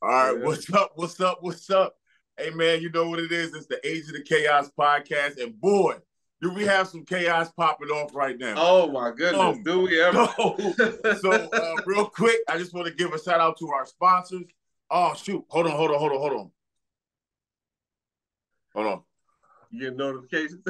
All right, Yeah. what's up? What's up? What's up? Hey man, you know what it is? It's the Age of the Chaos podcast, and boy, do we have some chaos popping off right now. Oh my goodness, Um, do we ever? real quick, I just want to give a shout out to our sponsors. Oh shoot, hold on. You get notifications.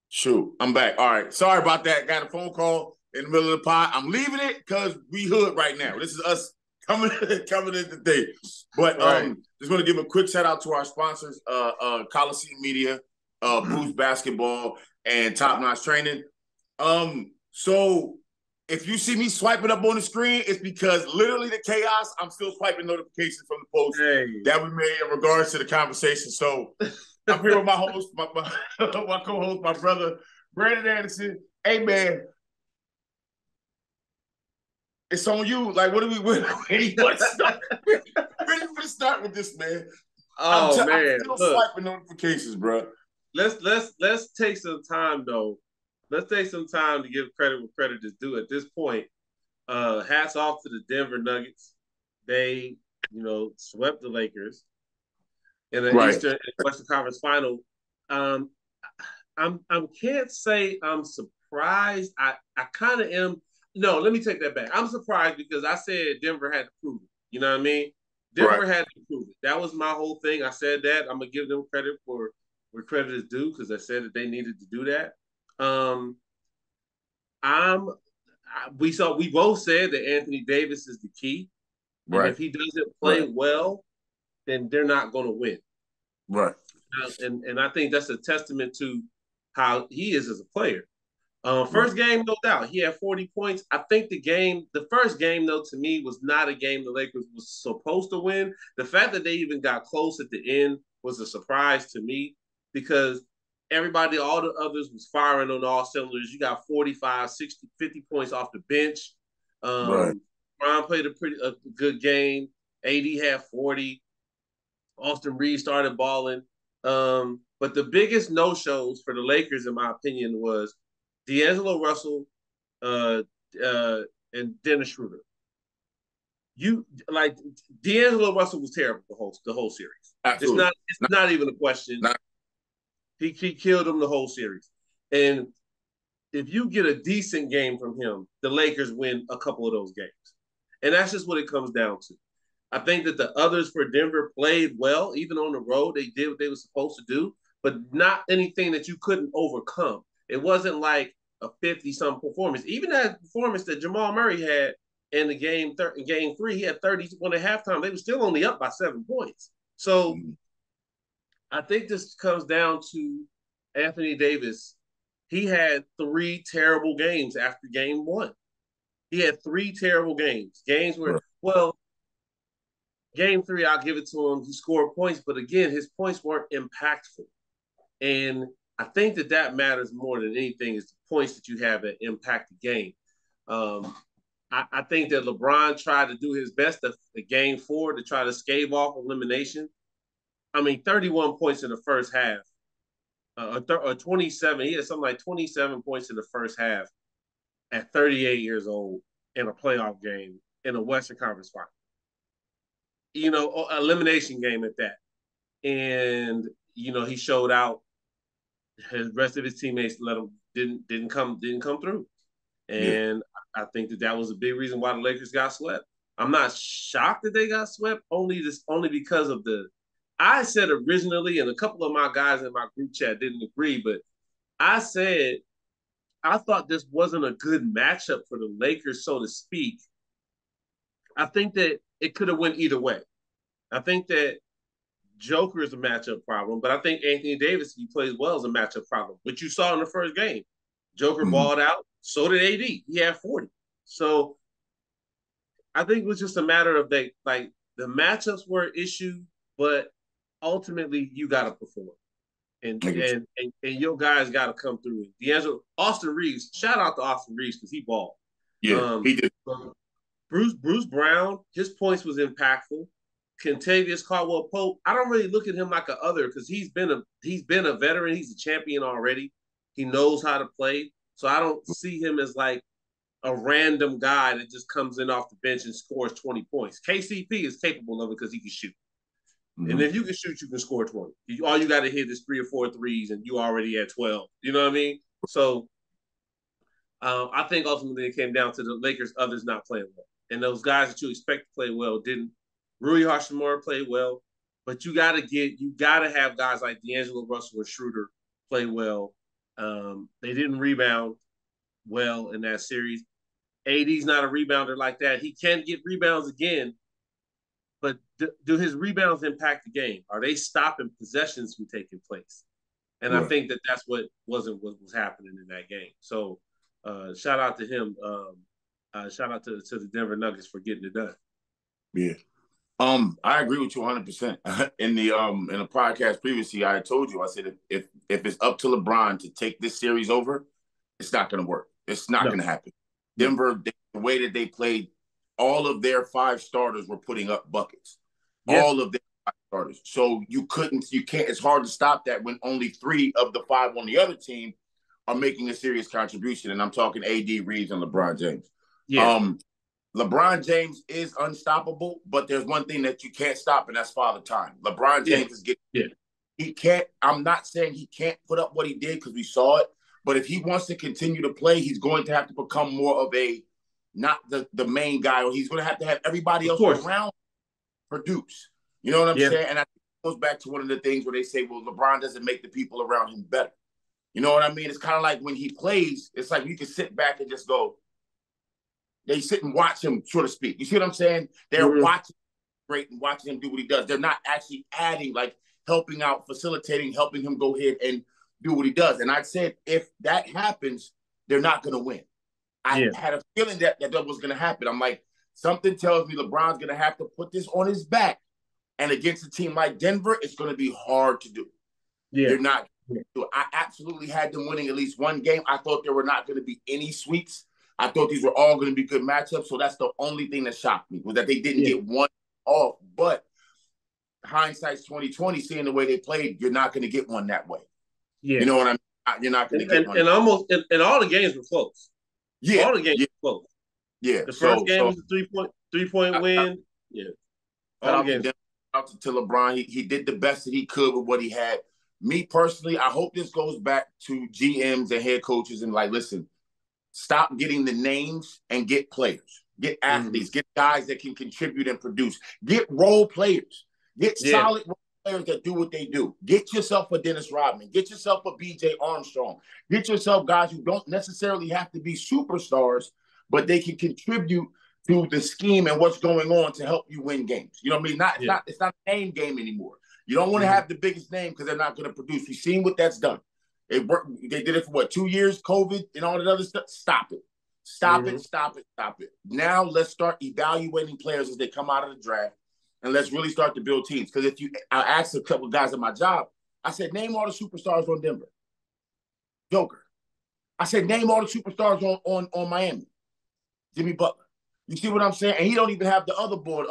Shoot, I'm back. All right, sorry about that. Got a phone call in the middle of the pod. I'm leaving it because we hood right now. This is us coming coming in today. But Right. just want to give a quick shout out to our sponsors, Coliseum Media, Boost Basketball, and Top Notch Training. So if you see me swiping up on the screen, it's because literally the chaos, I'm still swiping notifications from the post Hey. that we made in regards to the conversation. So I'm here with my host, my co-host, my brother, Brandon Anderson. Hey man, it's on you. Like, what do we where do you want to start? Where do you want to start with this, man? Oh I'm man, still look. swiping notifications, bro. Let's take some time though. Let's take some time to give credit where credit is due. At this point, hats off to the Denver Nuggets. They, swept the Lakers in the Right. Eastern and Western Conference Final. Um, I can't say I'm surprised. I kind of am. No, let me take that back. I'm surprised because I said Denver had to prove it. You know what I mean? Right. Denver had to prove it. That was my whole thing. I said that. I'm gonna give them credit for where credit is due because I said that they needed to do that. Um, I'm. We both said that Anthony Davis is the key, and Right. if he doesn't play Right. well, then they're not going to win. Right. And I think that's a testament to how he is as a player. Right. First game, no doubt, he had 40 points. I think the first game, though, to me, was not a game the Lakers was supposed to win. The fact that they even got close at the end was a surprise to me because everybody, all the others, was firing on all cylinders. You got 45, 60, 50 points off the bench. Right. Brown played a good game. AD had 40. Austin Reeves started balling. But the biggest no shows for the Lakers, in my opinion, was D'Angelo Russell uh, uh, and Dennis Schroeder. You like D'Angelo Russell was terrible the whole series. It's Absolutely. not it's not even a question. Not, He killed him the whole series. And if you get a decent game from him, the Lakers win a couple of those games. And that's just what it comes down to. I think that the others for Denver played well, even on the road. They did what they were supposed to do, but not anything that you couldn't overcome. It wasn't like a 50-something performance. Even that performance that Jamal Murray had in the game three, he had 31 at halftime. They were still only up by 7 points. So I think this comes down to Anthony Davis. He had three terrible games after game one. He had three terrible games. Games where, right. well, game three, I'll give it to him. He scored points, but again, his points weren't impactful. And I think that matters more than anything is the points that you have that impact the game. Um, I think that LeBron tried to do his best at game four to try to stave off elimination. I mean, 31 points in the first half, or 27. He had something like 27 points in the first half at 38 years old in a playoff game in a Western Conference final. Elimination game at that. And, he showed out. His rest of his teammates let him didn't come through. Yeah. And I think that was a big reason why the Lakers got swept. I'm not shocked that they got swept only because of the I said originally, and a couple of my guys in my group chat didn't agree, but I said I thought this wasn't a good matchup for the Lakers, so to speak. I think that it could have went either way. I think that Joker is a matchup problem, but I think Anthony Davis, if he plays well, is a matchup problem, which you saw in the first game. Joker Mm-hmm. balled out, so did AD. He had 40. So I think it was just a matter of the matchups were an issue, but ultimately you got to perform. And your guys got to come through. D'Angelo, Austin Reeves, shout out to Austin Reeves because he balled. Yeah, Um, he did. Bruce Brown, his points was impactful. Kentavious Caldwell-Pope, I don't really look at him like a other because he's been a veteran. He's a champion already. He knows how to play. So I don't see him as like a random guy that just comes in off the bench and scores 20 points. KCP is capable of it because he can shoot. Mm-hmm. And if you can shoot, you can score 20. All you got to hit is 3 or 4 threes, and you already at 12. You know what I mean? So I think ultimately it came down to the Lakers' others not playing well. And those guys that you expect to play well didn't. Rui Hachimura played well, but you got to have guys like D'Angelo Russell or Schroeder play well. They didn't rebound well in that series. AD's not a rebounder like that. He can get rebounds again, but do his rebounds impact the game? Are they stopping possessions from taking place? And right. I think that's what was happening in that game. So shout out to him. Shout out to the Denver Nuggets for getting it done. Yeah. I agree with you 100%. In the podcast previously, I told you, I said if it's up to LeBron to take this series over, it's not going to work. It's not going to happen. Denver, the way that they played, all of their 5 starters were putting up buckets. Yeah. All of their 5 starters. So you can't. It's hard to stop that when only 3 of the 5 on the other team are making a serious contribution. And I'm talking AD, Reeves, and LeBron James. Yeah. LeBron James is unstoppable, but there's one thing that you can't stop, and that's Father Time. LeBron James is getting. Yeah. He can't. I'm not saying he can't put up what he did because we saw it, but if he wants to continue to play, he's going to have to become more of a not the main guy, or he's going to have everybody else around produce. You know what I'm saying? And I think it goes back to one of the things where they say, well, LeBron doesn't make the people around him better. You know what I mean? It's kind of like when he plays, it's like you can sit back and just go. They sit and watch him, so to speak. You see what I'm saying? They're watching great and watching him do what he does. They're not actually adding, like helping out, facilitating, helping him go ahead and do what he does. And I said, if that happens, they're not going to win. I had a feeling that was going to happen. I'm like, something tells me LeBron's going to have to put this on his back. And against a team like Denver, it's going to be hard to do. Yeah. They're not. I absolutely had them winning at least one game. I thought there were not going to be any sweeps. I thought these were all going to be good matchups. So that's the only thing that shocked me was that they didn't get one off. But hindsight's 2020, seeing the way they played, you're not going to get one that way. Yeah. You know what I mean? You're not going to get one. And all the games were close. Yeah. All the games were close. Yeah. The first game was a 3-point win. All the games. Out to LeBron. He did the best that he could with what he had. Me personally, I hope this goes back to GMs and head coaches and like, listen, stop getting the names and get players. Get athletes. Get guys that can contribute and produce. Get role players. Get solid role players that do what they do. Get yourself a Dennis Rodman. Get yourself a BJ Armstrong. Get yourself guys who don't necessarily have to be superstars, but they can contribute to the scheme and what's going on to help you win games. You know what I mean? It's not a name game anymore. You don't want to have the biggest name because they're not going to produce. We've seen what that's done. It worked. They did it for 2 years, COVID and all that other stuff. Stop it. Stop it. Now let's start evaluating players as they come out of the draft, and let's really start to build teams. Because I asked a couple of guys at my job, I said, name all the superstars on Denver. Joker. I said, name all the superstars on Miami. Jimmy Butler. You see what I'm saying? And he don't even have the other board,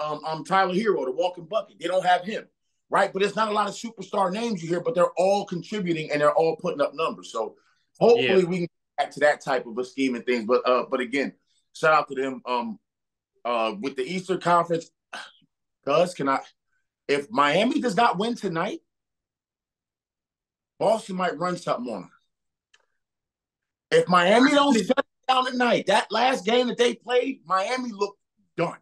Tyler Hero, the walking bucket. They don't have him. Right, but there's not a lot of superstar names you hear, but they're all contributing and they're all putting up numbers. So hopefully we can get back to that type of a scheme and things. But again, shout out to them. With the Eastern Conference, if Miami does not win tonight, Boston might run something on them. If Miami don't shut it down tonight, that last game that they played, Miami looked done.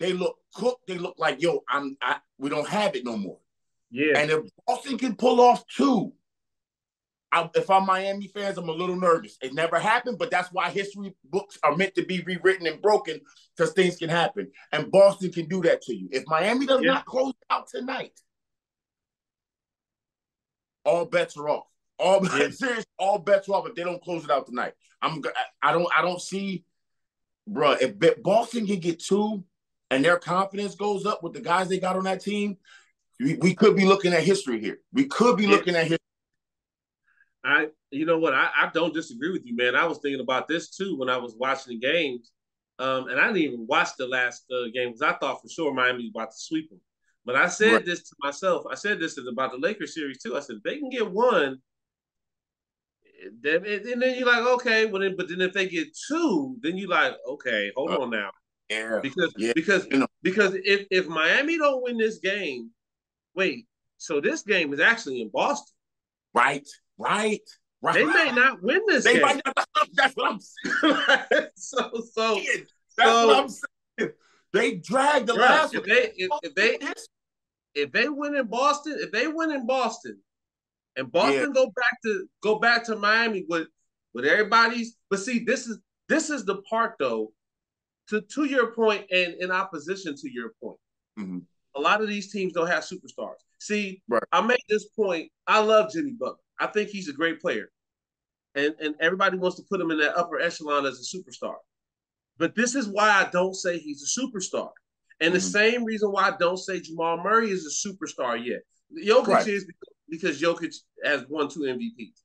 They look cooked. They look like, we don't have it no more. Yeah. And if Boston can pull off 2, if I'm Miami fans, I'm a little nervous. It never happened, but that's why history books are meant to be rewritten and broken because things can happen. And Boston can do that to you. If Miami does not close out tonight, all bets are off. All bets are off if they don't close it out tonight. I don't see, bro. If Boston can get 2. And their confidence goes up with the guys they got on that team, we could be looking at history here. We could be looking at history. You know what? I don't disagree with you, man. I was thinking about this too when I was watching the games. And I didn't even watch the last game because I thought for sure Miami was about to sweep them. But I Right. said this to myself. I said this is about the Lakers series too. I said if they can get one, and then you're like, okay, well then, but then if they get two, then you like, okay, hold Uh, on now, yeah. because Yeah. because You know. because if Miami don't win this game, wait, so this game is actually in Boston. Right. Right. Right. They may not win this They game. might not. That's what I'm saying. so so That's what so I'm saying. They dragged the bruh, last one. if they win in Boston, if they win in Boston, and Yeah. Boston go back to Miami with everybody's. But see, this is the part though. To your point, and in opposition to your point, Mm-hmm. a lot of these teams don't have superstars. See, Right. I made this point. I love Jimmy Butler. I think he's a great player, and everybody wants to put him in that upper echelon as a superstar. But this is why I don't say he's a superstar. And the Mm-hmm. same reason why I don't say Jamal Murray is a superstar yet. Jokic Right. is because Jokic has won 2 MVPs,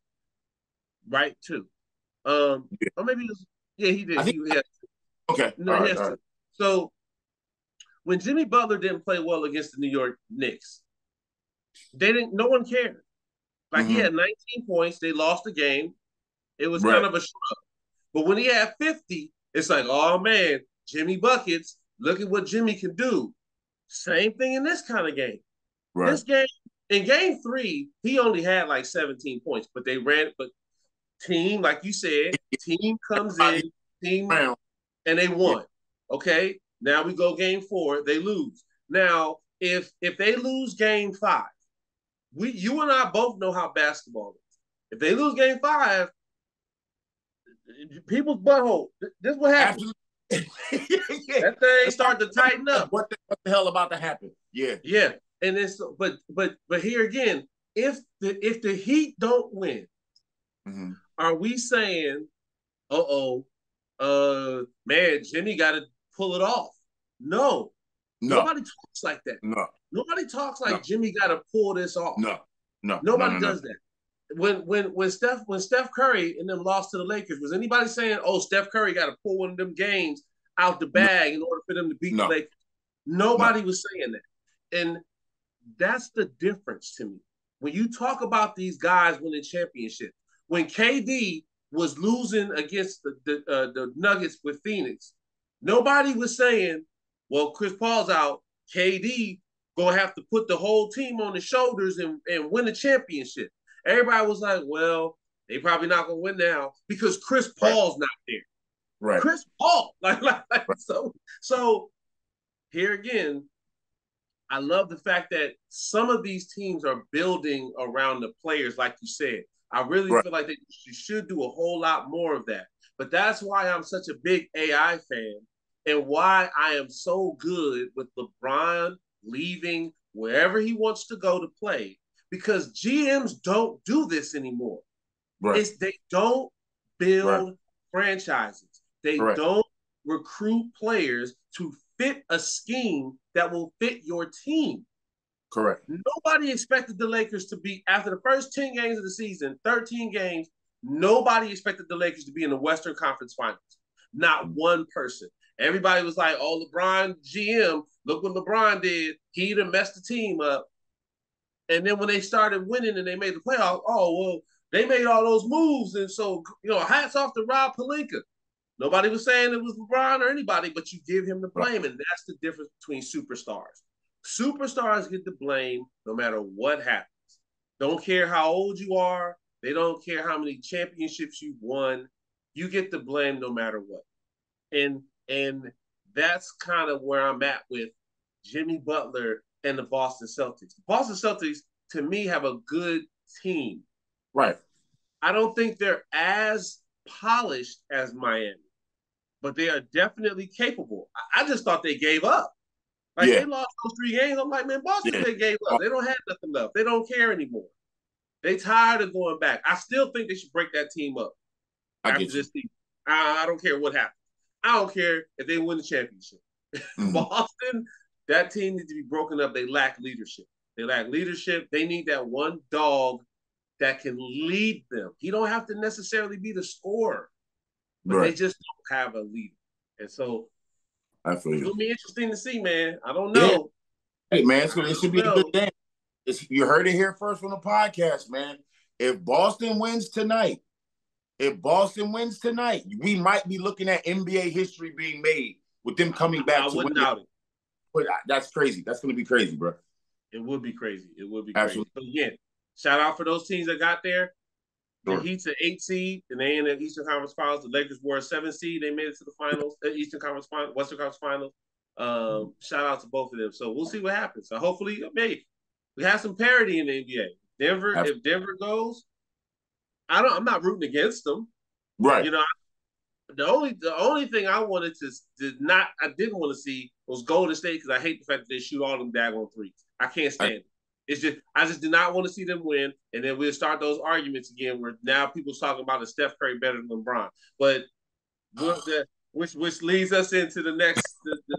right? Two. Yeah. Or maybe it was, yeah, he I did. think. He had Okay. no, All he right. has All two. right. So when Jimmy Butler didn't play well against the New York Knicks, they didn't. No one cared. Like he Mm-hmm. had 19 points. They lost the game. It was kind Right. of a shrug. But when he had 50, it's like, oh man, Jimmy buckets. Look at what Jimmy can do. Same thing in this kind of game. Right. This game, in game three, he only had like 17 points, but they ran, but team, like you said, team comes in, team, Round. and they Yeah. won. Okay. Now we go game four, they lose. Now, if they lose game five, you and I both know how basketball is. If they lose game five, people's butthole. This is what happens. Absolutely. Yeah. That thing start to tighten up. What the hell about to happen? Yeah. Yeah, and it's but here again, if the Heat don't win, Mm-hmm. are we saying, man, Jimmy got to pull it off? No, No. nobody talks like that. No. Nobody talks No. like Jimmy got to pull this off. No. No. No. Nobody No. No. does that. When Steph Curry and them lost to the Lakers, was anybody saying, "Oh, Steph Curry got to pull one of them games out the No. bag in order for them to beat the No. Lakers"? No. Nobody was saying that, and that's the difference to me. When you talk about these guys winning championships, when KD was losing against the Nuggets with Phoenix, nobody was saying, "Well, Chris Paul's out. KD gonna have to put the whole team on his shoulders and win a championship." Everybody was like, "Well, they probably not gonna win now because Chris Right. Paul's not there." Right. Chris Paul, Right. so here again, I love the fact that some of these teams are building around the players, like you said. I really Right. feel like they should do a whole lot more of that. But that's why I'm such a big AI fan and why I am so good with LeBron leaving wherever he wants to go to play because GMs don't do this anymore. Right. They don't Right. build franchises. They Correct. don't recruit players to fit a scheme that will fit your team. Correct. Nobody expected the Lakers to be, after the first 10 games of the season, 13 games, nobody expected the Lakers to be in the Western Conference Finals. Not one person. Everybody was like, oh, LeBron GM, look what LeBron did. He done messed the team up. And then when they started winning and they made the playoffs, oh, well, they made all those moves. And so, hats off to Rob Pelinka. Nobody was saying it was LeBron or anybody, but you give him the blame. And that's the difference between superstars. Superstars get the blame no matter what happens. Don't care how old you are. They don't care how many championships you've won. You get the blame no matter what. And that's kind of where I'm at with Jimmy Butler and the Boston Celtics. The Boston Celtics, to me, have a good team. Right. I don't think they're as polished as Miami, but they are definitely capable. I just thought they gave up. Like Yeah. they lost those 3 games. I'm like, man, Boston, Yeah. they gave up. They don't have nothing left. They don't care anymore. They tired of going back. I still think they should break that team up after this season. I don't care what happens. I don't care if they win the championship. Mm-hmm. Boston, that team needs to be broken up. They lack leadership. They lack leadership. They need that one dog that can lead them. He don't have to necessarily be the scorer, but Right. they just don't have a leader. And so I feel it's you. gonna be interesting to see, man. I don't Yeah. know. Hey, man, it should be a good game. You heard it here first from the podcast, man. If Boston wins tonight, we might be looking at NBA history being made with them coming back I to wouldn't win. doubt it. But that's crazy. That's going to be crazy, bro. It would be crazy. It would be Absolutely. crazy. But again, shout out for those teams that got there. The Sure. Heat's an 8 seed, and they in the Eastern Conference Finals. The Lakers were a 7 seed. They made it to the finals, Eastern Conference Finals, Western Conference Finals. Shout out to both of them. So we'll see what happens. So hopefully, maybe we have some parity in the NBA. Denver, Absolutely. if Denver goes, I'm not rooting against them. Right. You know, the only thing I wanted to didn't want to see was Golden State because I hate the fact that they shoot all them daggone threes. I can't stand it. It's just I just did not want to see them win, and then we'll start those arguments again where now people's talking about is Steph Curry better than LeBron. But which leads us into the next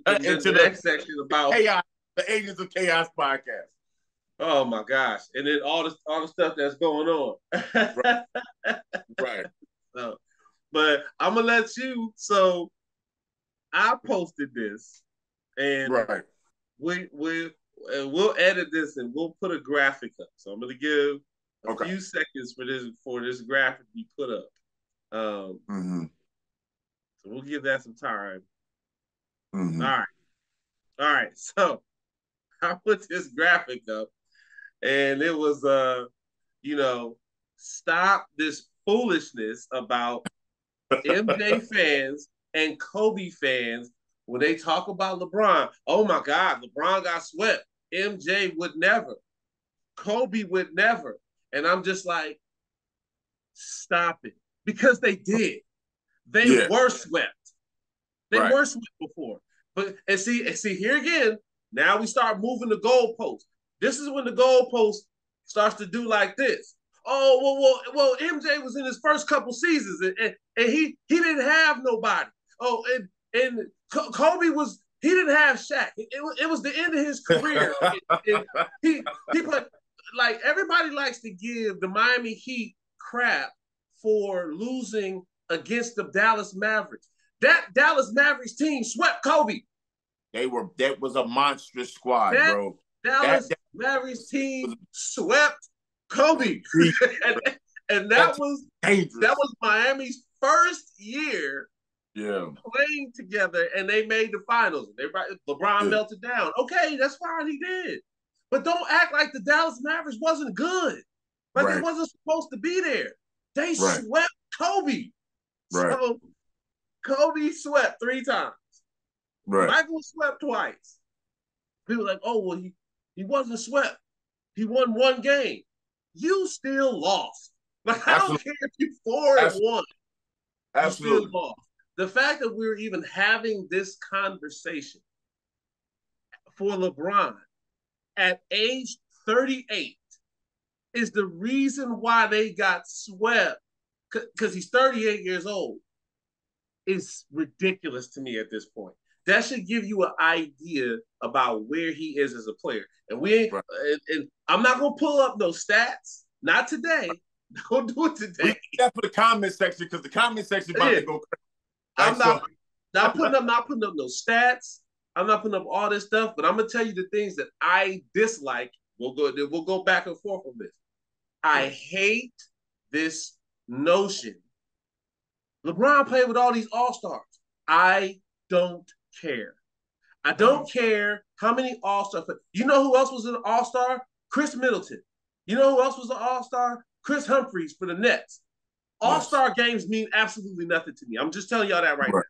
the next section about chaos, the Agents of Chaos podcast. Oh my gosh! And then all the stuff that's going on. Right. So, but I'm gonna let you. So I posted this, and right. We'll edit this and we'll put a graphic up. So I'm gonna give a few seconds for this graphic to be put up. So we'll give that some time. All right. So I put this graphic up, and it was stop this foolishness about MJ fans and Kobe fans when they talk about LeBron. Oh my God, LeBron got swept. MJ would never. Kobe would never. And I'm just like, stop it. Because they did. They were swept. They were swept before. But and see here again, now we start moving the goalpost. This is when the goalpost starts to do like this. Oh, well, MJ was in his first couple seasons and he didn't have nobody. Oh, and Kobe was he didn't have Shaq. It was the end of his career. He put like everybody likes to give the Miami Heat crap for losing against the Dallas Mavericks. That Dallas Mavericks team swept Kobe. That was a monstrous squad, bro. Dallas Mavericks team swept Kobe. and that was dangerous. That was Miami's first year playing together, and they made the finals. LeBron melted down. Okay, that's fine, he did. But don't act like the Dallas Mavericks wasn't good. Like they wasn't supposed to be there. They swept Kobe. So Kobe swept 3 times. Michael swept twice. People were like, oh, well, he wasn't swept. He won 1 game. You still lost. Like, I don't care if you're 4-1. You still lost. The fact that we're even having this conversation for LeBron at age 38 is the reason why they got swept, because he's 38 years old, is ridiculous to me at this point. That should give you an idea about where he is as a player. And and I'm not gonna pull up no stats. Not today. Don't do it today. That's for the comment section because the comment section about to go crazy. I'm not putting up no stats. I'm not putting up all this stuff, but I'm gonna tell you the things that I dislike. We'll go back and forth on this. I hate this notion. LeBron played with all these all-stars. I don't care. I don't care how many all-stars. You know who else was an all-star? Chris Middleton. You know who else was an all-star? Chris Humphries for the Nets. All-star games mean absolutely nothing to me. I'm just telling y'all that right now.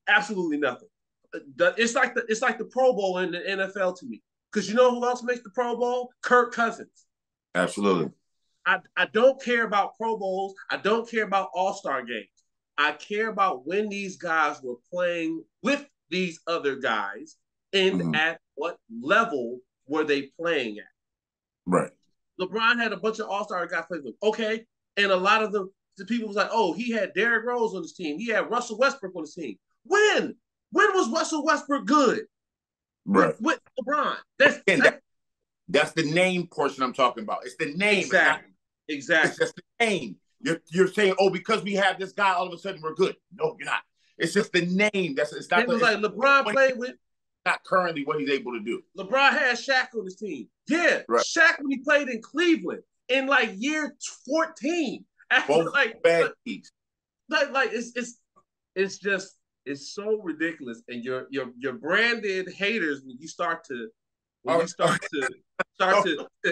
Absolutely nothing. It's like the Pro Bowl in the NFL to me. Because you know who else makes the Pro Bowl? Kirk Cousins. Absolutely. I don't care about Pro Bowls. I don't care about all-star games. I care about when these guys were playing with these other guys and at what level were they playing at. Right. LeBron had a bunch of all-star guys playing with him. Okay. And a lot of the people was like, oh, he had Derrick Rose on his team. He had Russell Westbrook on his team. When was Russell Westbrook good? Right. With LeBron. That's the name portion I'm talking about. It's the name. Exactly. It's just the name. You're saying, oh, because we have this guy, all of a sudden we're good. No, you're not. It's just the name. It's not It was like LeBron played with. Not currently what he's able to do. LeBron had Shaq on his team. Yeah, right. Shaq when he played in Cleveland in like year 14. Both like bad teams. Like it's just it's so ridiculous, and your branded haters when you start to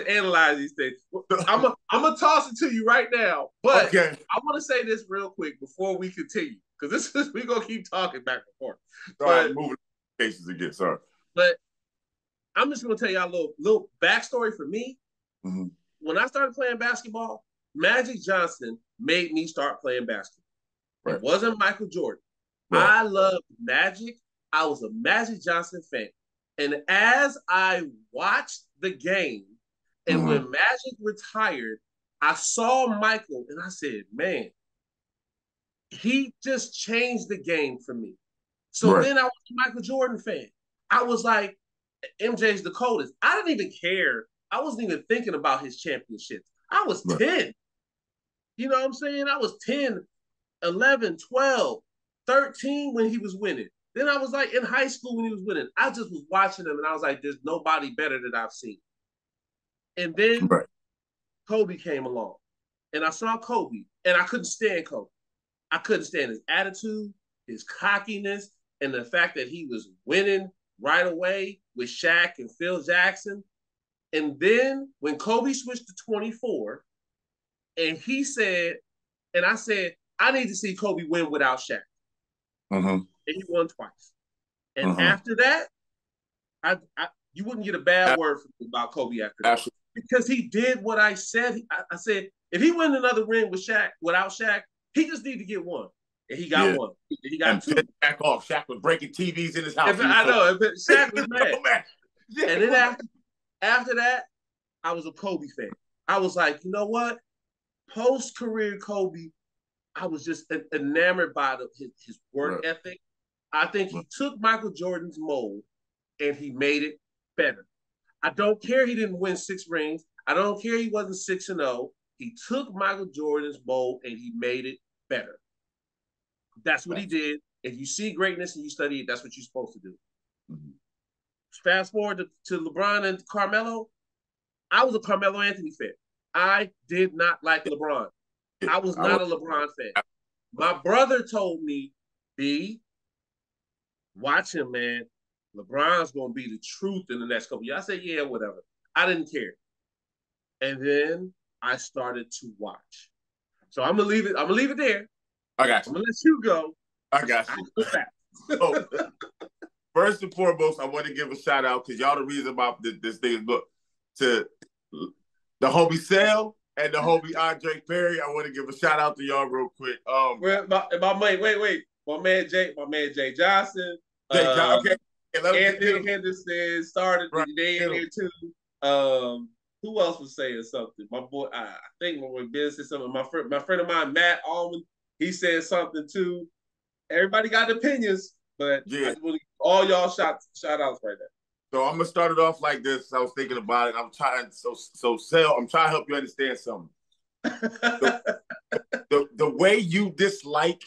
analyze these things. I'm gonna toss it to you right now, but okay. I want to say this real quick before we continue because we're gonna keep talking back and forth. But moving cases again, sorry. But I'm just gonna tell y'all a little backstory for me. Mm-hmm. When I started playing basketball, Magic Johnson made me start playing basketball. Right. It wasn't Michael Jordan. Right. I loved Magic. I was a Magic Johnson fan. And as I watched the game, and when Magic retired, I saw Michael and I said, man, he just changed the game for me. So then I was a Michael Jordan fan. I was like, MJ's the coldest. I didn't even care. I wasn't even thinking about his championships. I was 10. You know what I'm saying? I was 10, 11, 12, 13 when he was winning. Then I was like in high school when he was winning. I just was watching him and I was like, there's nobody better that I've seen. And then Kobe came along. And I saw Kobe and I couldn't stand Kobe. I couldn't stand his attitude, his cockiness, and the fact that he was winning right away with Shaq and Phil Jackson. And then when Kobe switched to 24, and he said, and I said, I need to see Kobe win without Shaq. And he won twice. And after that, you wouldn't get a bad word from me about Kobe after that. Absolutely. Because he did what I said. I said, if he win another ring with Shaq, without Shaq, he just need to get one. And he got one. He got two. Back off. Shaq was breaking TVs in his house. I know. Shaq was mad. And then after that, I was a Kobe fan. I was like, you know what? Post-career Kobe, I was just enamored by his work ethic. I think he took Michael Jordan's mold and he made it better. I don't care he didn't win 6 rings. I don't care he wasn't 6-0. He took Michael Jordan's mold and he made it better. That's what he did. If you see greatness and you study it, that's what you're supposed to do. Fast forward to LeBron and Carmelo. I was a Carmelo Anthony fan. I did not like LeBron. I was not a LeBron fan. My brother told me, B, watch him, man. LeBron's going to be the truth in the next couple of years. I said, yeah, whatever. I didn't care. And then I started to watch. So I'm going to leave it. I'm going to leave it there. I got you. I'm going to let you go. I got you. So, first and foremost, I want to give a shout out because y'all the reason about this thing. Look, to the homie Sale and the homie Andre Perry. I want to give a shout out to y'all real quick. My man, wait. My man Jay Johnson. Okay. Anthony Henderson started the day in here too. Who else was saying something? My boy, I think my boy Ben said something. My friend of mine, Matt Allman, he said something too. Everybody got opinions, but all y'all shout outs right now. So I'm gonna start it off like this. I was thinking about it. I'm trying I'm trying to help you understand something. the way you dislike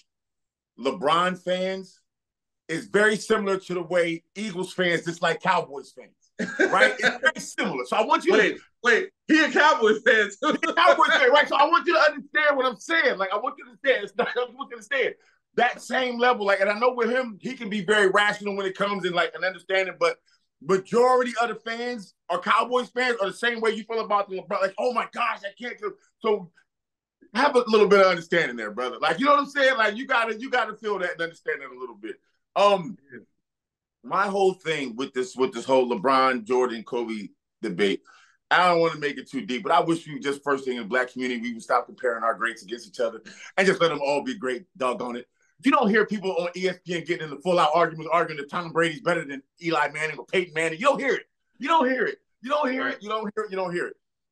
LeBron fans is very similar to the way Eagles fans dislike Cowboys fans, right? It's very similar. So I want you to wait. He a Cowboys fan too. Cowboys fan, right? So I want you to understand what I'm saying. Like I want you to understand. I want you to understand that same level. Like, and I know with him, he can be very rational when it comes in like an understanding, but majority of the fans are Cowboys fans are the same way you feel about the LeBron. Like, oh my gosh, I can't. So have a little bit of understanding there, brother. Like, you know what I'm saying? Like, you gotta feel that and understand that a little bit. My whole thing with this whole LeBron, Jordan, Kobe debate, I don't want to make it too deep, but I wish we just first thing in the black community, we would stop comparing our greats against each other and just let them all be great, doggone it. You don't hear people on ESPN getting into full-out arguments, arguing that Tom Brady's better than Eli Manning or Peyton Manning. You don't hear it.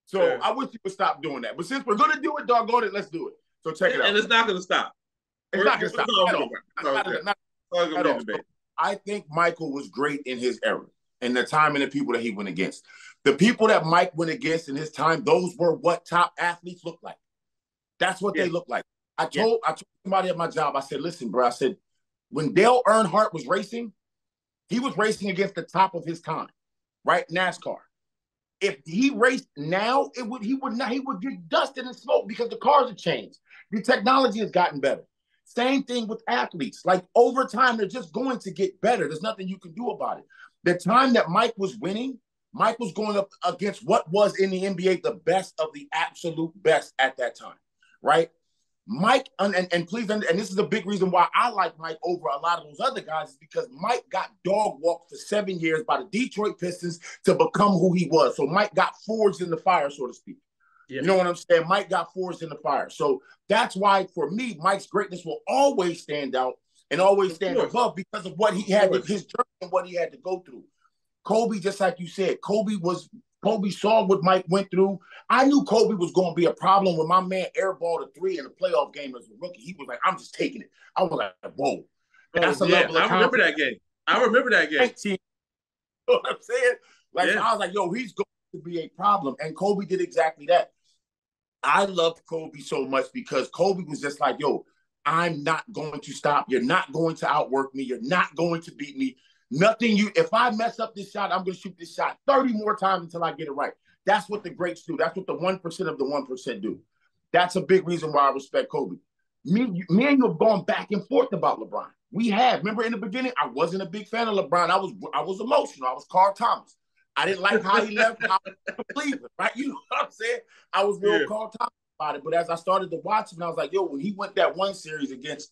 So I wish you would stop doing that. But since we're going to do it, doggone it, let's do it. So check it out. And it's not going to stop. It's not going to stop at all. So I think Michael was great in his era and the time and the people that he went against. The people that Mike went against in his time, those were what top athletes look like. That's what they look like. I told somebody at my job, I said, listen, bro, I said, when Dale Earnhardt was racing, he was racing against the top of his time, right? NASCAR. If he raced now, he would get dusted and smoke because the cars have changed. The technology has gotten better. Same thing with athletes. Like over time, they're just going to get better. There's nothing you can do about it. The time that Mike was winning, Mike was going up against what was in the NBA the best of the absolute best at that time, right? Mike, and please, and this is a big reason why I like Mike over a lot of those other guys, is because Mike got dog walked for 7 years by the Detroit Pistons to become who he was. So Mike got forged in the fire, so to speak. Yeah. You know what I'm saying? Mike got forged in the fire. So that's why, for me, Mike's greatness will always stand out and always stand above because of what he had, his journey and what he had to go through. Kobe, just like you said, Kobe saw what Mike went through. I knew Kobe was going to be a problem when my man airballed a 3 in a playoff game as a rookie. He was like, I'm just taking it. I was like, whoa. That's a level of confidence. I remember that game. You know what I'm saying? Like, so I was like, yo, he's going to be a problem. And Kobe did exactly that. I loved Kobe so much because Kobe was just like, yo, I'm not going to stop. You're not going to outwork me. You're not going to beat me. If I mess up this shot, I'm going to shoot this shot 30 more times until I get it right. That's what the greats do. That's what the 1% of the 1% do. That's a big reason why I respect Kobe. Me and you have gone back and forth about LeBron. We have. Remember in the beginning, I wasn't a big fan of LeBron. I was emotional. I was Carl Thomas. I didn't like how he left Cleveland, right? You know what I'm saying? I was real Carl Thomas about it. But as I started to watch him, I was like, yo, when he went that one series against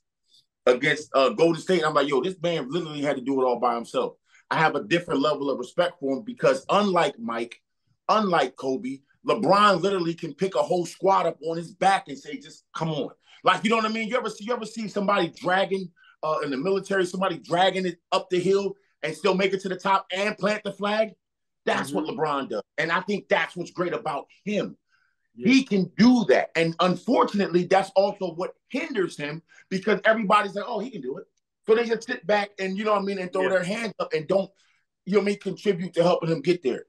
Golden State, I'm like, yo, this man literally had to do it all by himself. I have a different level of respect for him because unlike Mike, unlike Kobe, LeBron literally can pick a whole squad up on his back and say, just come on. Like, you know what I mean? You ever see somebody dragging in the military, somebody dragging it up the hill and still make it to the top and plant the flag? That's what LeBron does. And I think that's what's great about him. Yeah. He can do that. And unfortunately, that's also what hinders him because everybody's like, oh, he can do it. So they just sit back and, you know what I mean, and throw their hands up and don't, you know what I mean, contribute to helping him get there.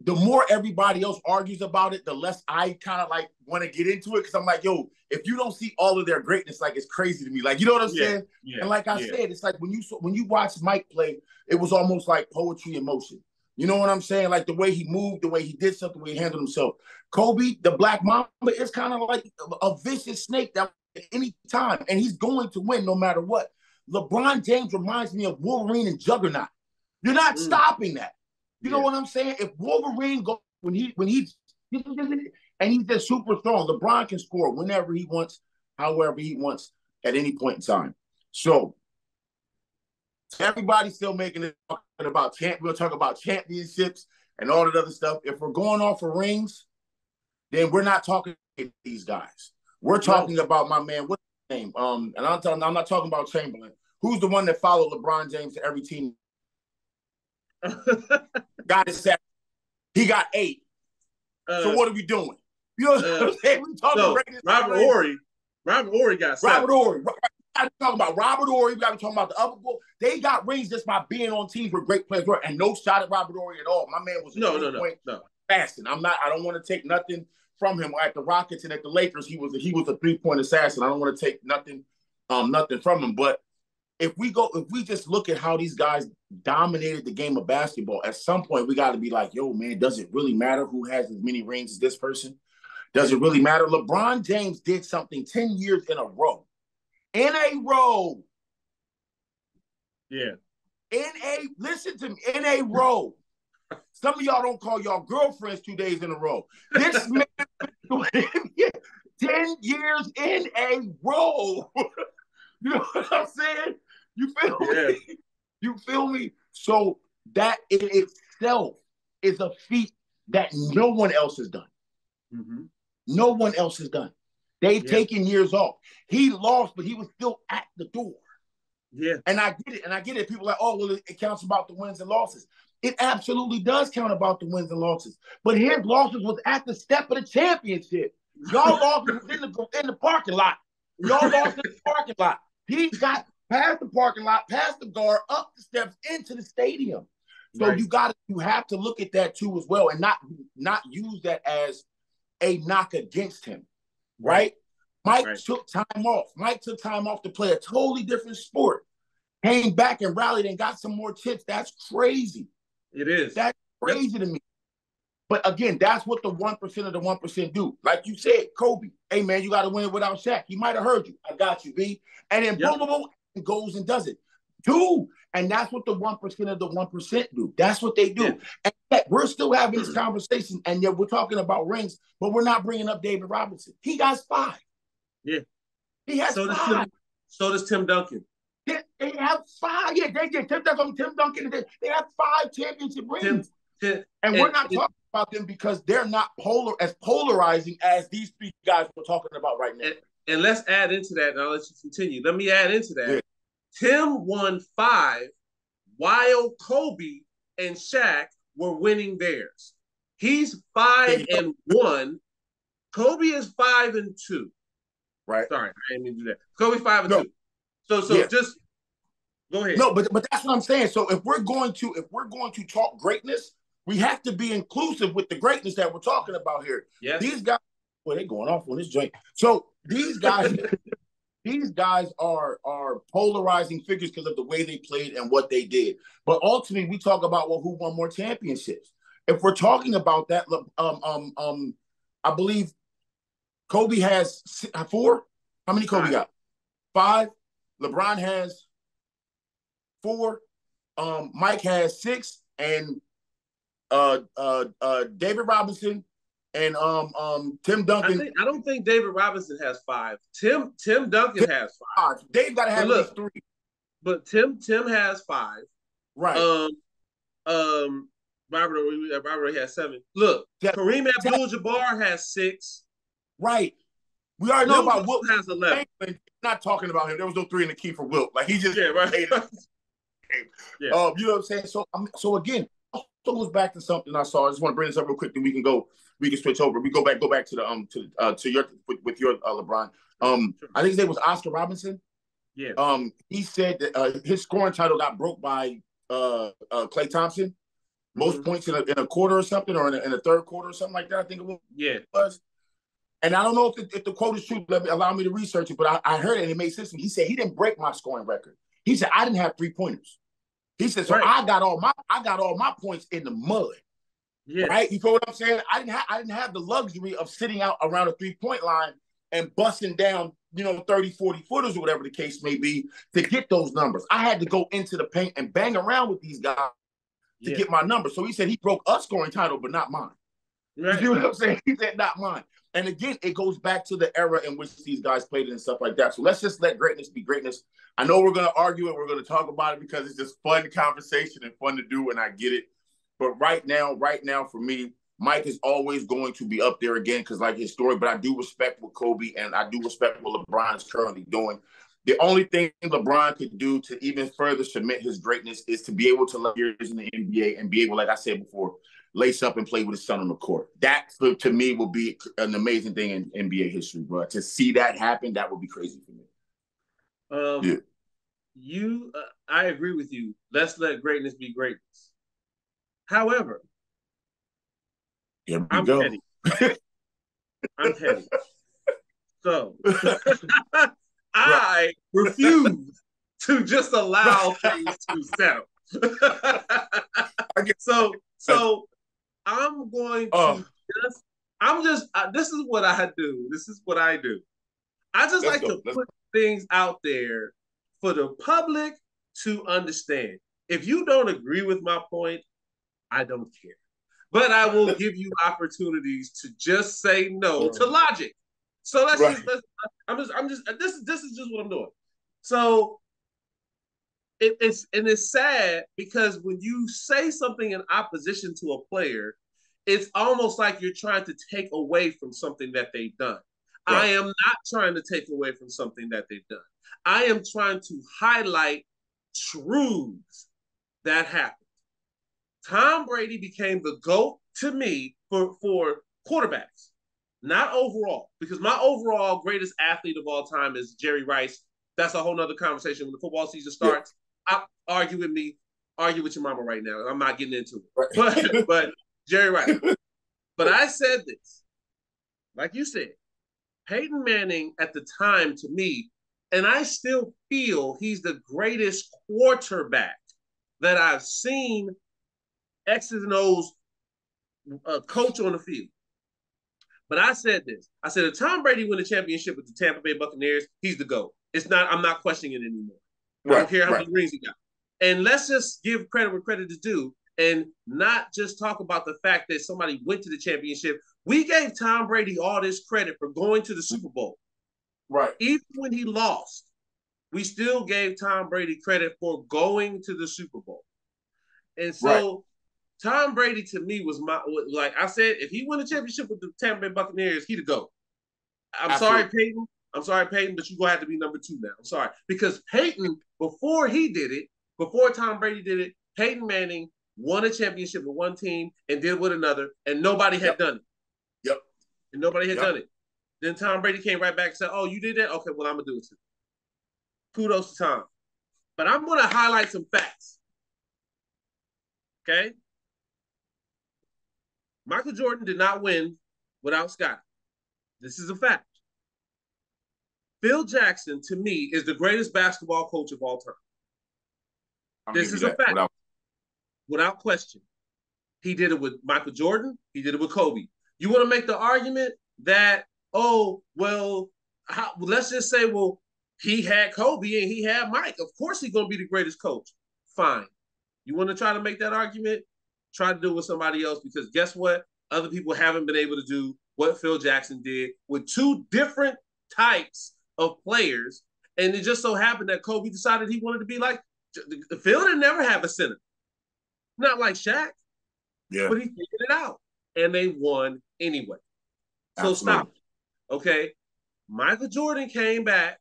The more everybody else argues about it, the less I kind of like want to get into it because I'm like, yo, if you don't see all of their greatness, like it's crazy to me. Like, you know what I'm saying? Yeah. And like I said, it's like when you watch Mike play, it was almost like poetry in motion. You know what I'm saying? Like the way he moved, the way he did something, the way he handled himself. Kobe, the Black Mamba, is kind of like a vicious snake that at any time, and he's going to win no matter what. LeBron James reminds me of Wolverine and Juggernaut. You're not stopping that. You know what I'm saying? If Wolverine goes when he's and he's just super strong, LeBron can score whenever he wants, however he wants, at any point in time. So everybody's still making it about we'll talk about championships and all that other stuff. If we're going off of rings, then we're not talking to these guys. We're talking about my man. What's his name? And I'm not talking about Chamberlain. Who's the one that followed LeBron James to every team? Got his 7. He got 8. So what are we doing? You know what I'm saying? We talking Robert Horry. Robert Horry got 7. Robert Horry. We got to talk about Robert Horry. We got to talk about the other boy. They got rings just by being on teams where great players were, and no shot at Robert Horry at all. My man was no. Fasting. I don't want to take nothing from him. At the Rockets and at the Lakers, he was a 3-point assassin. I don't want to take nothing from him. But if we just look at how these guys dominated the game of basketball, at some point we got to be like, yo, man, does it really matter who has as many rings as this person? Does it really matter? LeBron James did something 10 years in a row. Yeah. Listen to me, in a row. Some of y'all don't call y'all girlfriends 2 days in a row. This man 10 years in a row. You know what I'm saying? You feel me? You feel me? So that in itself is a feat that no one else has done. Mm-hmm. No one else has done. They've taken years off. He lost, but he was still at the door. Yeah. And I get it. People are like, oh, well, it counts about the wins and losses. It absolutely does count about the wins and losses. But his losses was at the step of the championship. Y'all lost in the parking lot. Y'all lost in the parking lot. He got past the parking lot, past the guard, up the steps into the stadium. So you have to look at that too as well, and not use that as a knock against him, right? Mike took time off. Mike took time off to play a totally different sport. Came back and rallied and got some more chips. That's crazy. It is. That's crazy to me. But again, that's what the 1% of the 1% do. Like you said, Kobe, hey man, you got to win it without Shaq. He might have heard you. I got you, B. And then boom, boom, boom, and goes and does it. Do. And that's what the 1% of the 1% do. That's what they do. Yeah. And yet we're still having this conversation, and yet we're talking about rings, but we're not bringing up David Robinson. He got 5. Yeah. He has 5. So does Tim Duncan. They have 5. Yeah, they did. Tim Duncan. They have 5 championship rings. And we're not talking about them because they're not as polarizing as these 3 guys we're talking about right now. And let's add into that, and I'll let you continue. Let me add into that. Yeah. Tim won 5 while Kobe and Shaq were winning theirs. He's 5-1. Kobe is 5-2. Right. Sorry, I didn't mean to do that. Kobe 5-2. So just go ahead. No, but that's what I'm saying. So if we're going to talk greatness, we have to be inclusive with the greatness that we're talking about here. Yes. These guys, well, they're going off on this joint. So these guys, these guys are polarizing figures because of the way they played and what they did. But ultimately, we talk about who won more championships. If we're talking about that, I believe Kobe has 4. How many Kobe got? 5. LeBron has 4. Mike has 6, and David Robinson and Tim Duncan. I don't think David Robinson has 5. Tim Duncan has 5. Dave got to have at least 3. But Tim has 5. Right. Robert has 7. Look, Kareem Abdul-Jabbar has 6. Right. We already know about Wilt. Has 11. Not talking about him. There was no 3 in the key for Wilt. Like he just right. You know what I'm saying? So again, also goes back to something I saw. I just want to bring this up real quick, then we can switch over. We go back to the to your with your LeBron. I think his name was Oscar Robinson. Yeah. He said that his scoring title got broke by Klay Thompson. Most points in a quarter or something, or in a third quarter or something like that. I think it was. Yeah. And I don't know if the quote is true. Allow me to research it, but I heard it and it made sense to me. He said he didn't break my scoring record. He said I didn't have 3-pointers. He said so. Right. I got all my points in the mud. Yeah. Right. You know what I'm saying? I didn't have the luxury of sitting out around a 3-point line and busting down 30, 40 footers or whatever the case may be to get those numbers. I had to go into the paint and bang around with these guys to get my numbers. So he said he broke a scoring title, but not mine. Right. You know what I'm saying? He said not mine. And again, it goes back to the era in which these guys played and stuff like that. So let's just let greatness be greatness. I know we're going to argue it. We're going to talk about it because it's just fun conversation and fun to do, and I get it. But right now, for me, Mike is always going to be up there again because like his story, but I do respect what Kobe and I do respect what LeBron is currently doing. The only thing LeBron could do to even further cement his greatness is to be able to let years in the NBA and be able, like I said before, lace up and play with his son on the court. That, to me, will be an amazing thing in NBA history, bro. To see that happen, that would be crazy for me. I agree with you. Let's let greatness be greatness. However, I'm petty. I'm petty. So I refuse to just allow things to settle. So I'm going to this is what I do. This is what I do. I just like to put things out there for the public to understand. If you don't agree with my point, I don't care. But I will give you opportunities to just say no to logic. So this is just what I'm doing. So it's sad because when you say something in opposition to a player, it's almost like you're trying to take away from something that they've done. Right. I am not trying to take away from something that they've done. I am trying to highlight truths that happened. Tom Brady became the GOAT to me for quarterbacks, not overall, because my overall greatest athlete of all time is Jerry Rice. That's a whole nother conversation when the football season starts. Yeah. Argue with your mama right now. I'm not getting into it. Right. But Jerry Rice. But I said this, like you said, Peyton Manning at the time, to me, and I still feel he's the greatest quarterback that I've seen X's and O's coach on the field. But I said this. I said, if Tom Brady win a championship with the Tampa Bay Buccaneers, he's the GOAT. It's not, I'm not questioning it anymore. I don't care how many rings he got. And let's just give credit where credit is due and not just talk about the fact that somebody went to the championship. We gave Tom Brady all this credit for going to the Super Bowl. Right. Even when he lost, we still gave Tom Brady credit for going to the Super Bowl. And so Tom Brady to me was like I said, if he won a championship with the Tampa Bay Buccaneers, he'd go. I'm sorry, Peyton. I'm sorry, Peyton, but you're going to have to be number 2 now. I'm sorry. Because Peyton, before he did it, before Tom Brady did it, Peyton Manning won a championship with one team and did with another, and nobody had done it. Yep. And nobody had done it. Then Tom Brady came right back and said, oh, you did that? Okay, well, I'm going to do it too. Kudos to Tom. But I'm going to highlight some facts. Okay? Michael Jordan did not win without Scott. This is a fact. Phil Jackson, to me, is the greatest basketball coach of all time. This is a fact. Without question. He did it with Michael Jordan. He did it with Kobe. You want to make the argument that, oh, well, let's just say, well, he had Kobe and he had Mike. Of course he's going to be the greatest coach. Fine. You want to try to make that argument? Try to do it with somebody else, because guess what? Other people haven't been able to do what Phil Jackson did with 2 different types of players. And it just so happened that Kobe decided he wanted to be like, Phil didn't never have a center. Not like Shaq. Yeah. But he figured it out. And they won anyway. So stop. Okay. Michael Jordan came back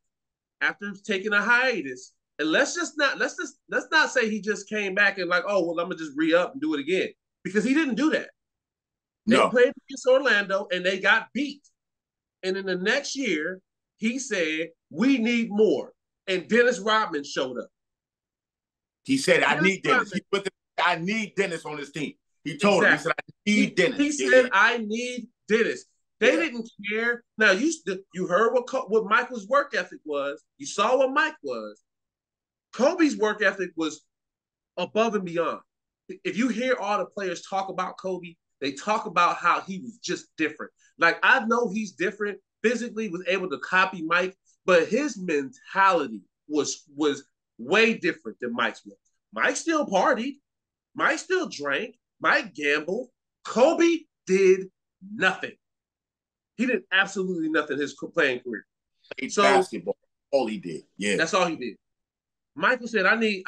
after taking a hiatus. And let's not say he just came back and like, oh, well, I'm gonna just re-up and do it again. Because he didn't do that. They played against Orlando and they got beat. And in the next year, he said, we need more. And Dennis Rodman showed up. He said, I need Dennis. I need Dennis on this team. He told him, he said, I need Dennis. He said, I need Dennis. They didn't care. Now, you heard what Michael's work ethic was. You saw what Mike was. Kobe's work ethic was above and beyond. If you hear all the players talk about Kobe, they talk about how he was just different. Like, I know he's different, physically was able to copy Mike, but his mentality was way different than Mike's was. Mike still partied. Mike still drank. Mike gambled. Kobe did nothing. He did absolutely nothing in his playing career. Basketball, all he did. Yeah. That's all he did. Michael said, I need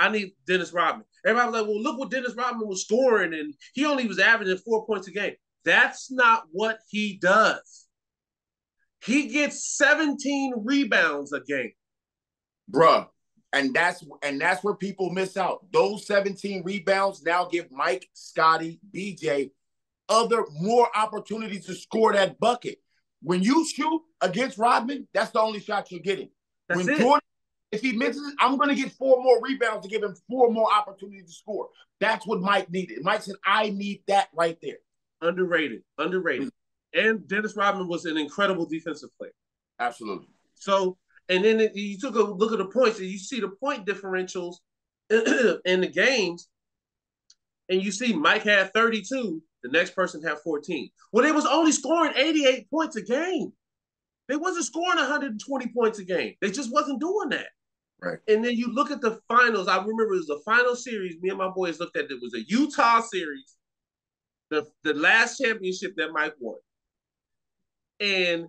Dennis Rodman. Everybody was like, well, look what Dennis Rodman was scoring, and he only was averaging 4 points a game. That's not what he does. He gets 17 rebounds a game. Bruh. And that's where people miss out. Those 17 rebounds now give Mike, Scotty, BJ more opportunities to score that bucket. When you shoot against Rodman, that's the only shot you're getting. That's when it. Jordan, if he misses it, I'm going to get 4 more rebounds to give him 4 more opportunities to score. That's what Mike needed. Mike said, I need that right there. Underrated. And Dennis Rodman was an incredible defensive player. Absolutely. So, and then you took a look at the points, and you see the point differentials in the games, and you see Mike had 32, the next person had 14. Well, they was only scoring 88 points a game. They wasn't scoring 120 points a game. They just wasn't doing that. Right. And then you look at the finals. I remember it was a final series. Me and my boys looked at it. It was a Utah series, the last championship that Mike won. And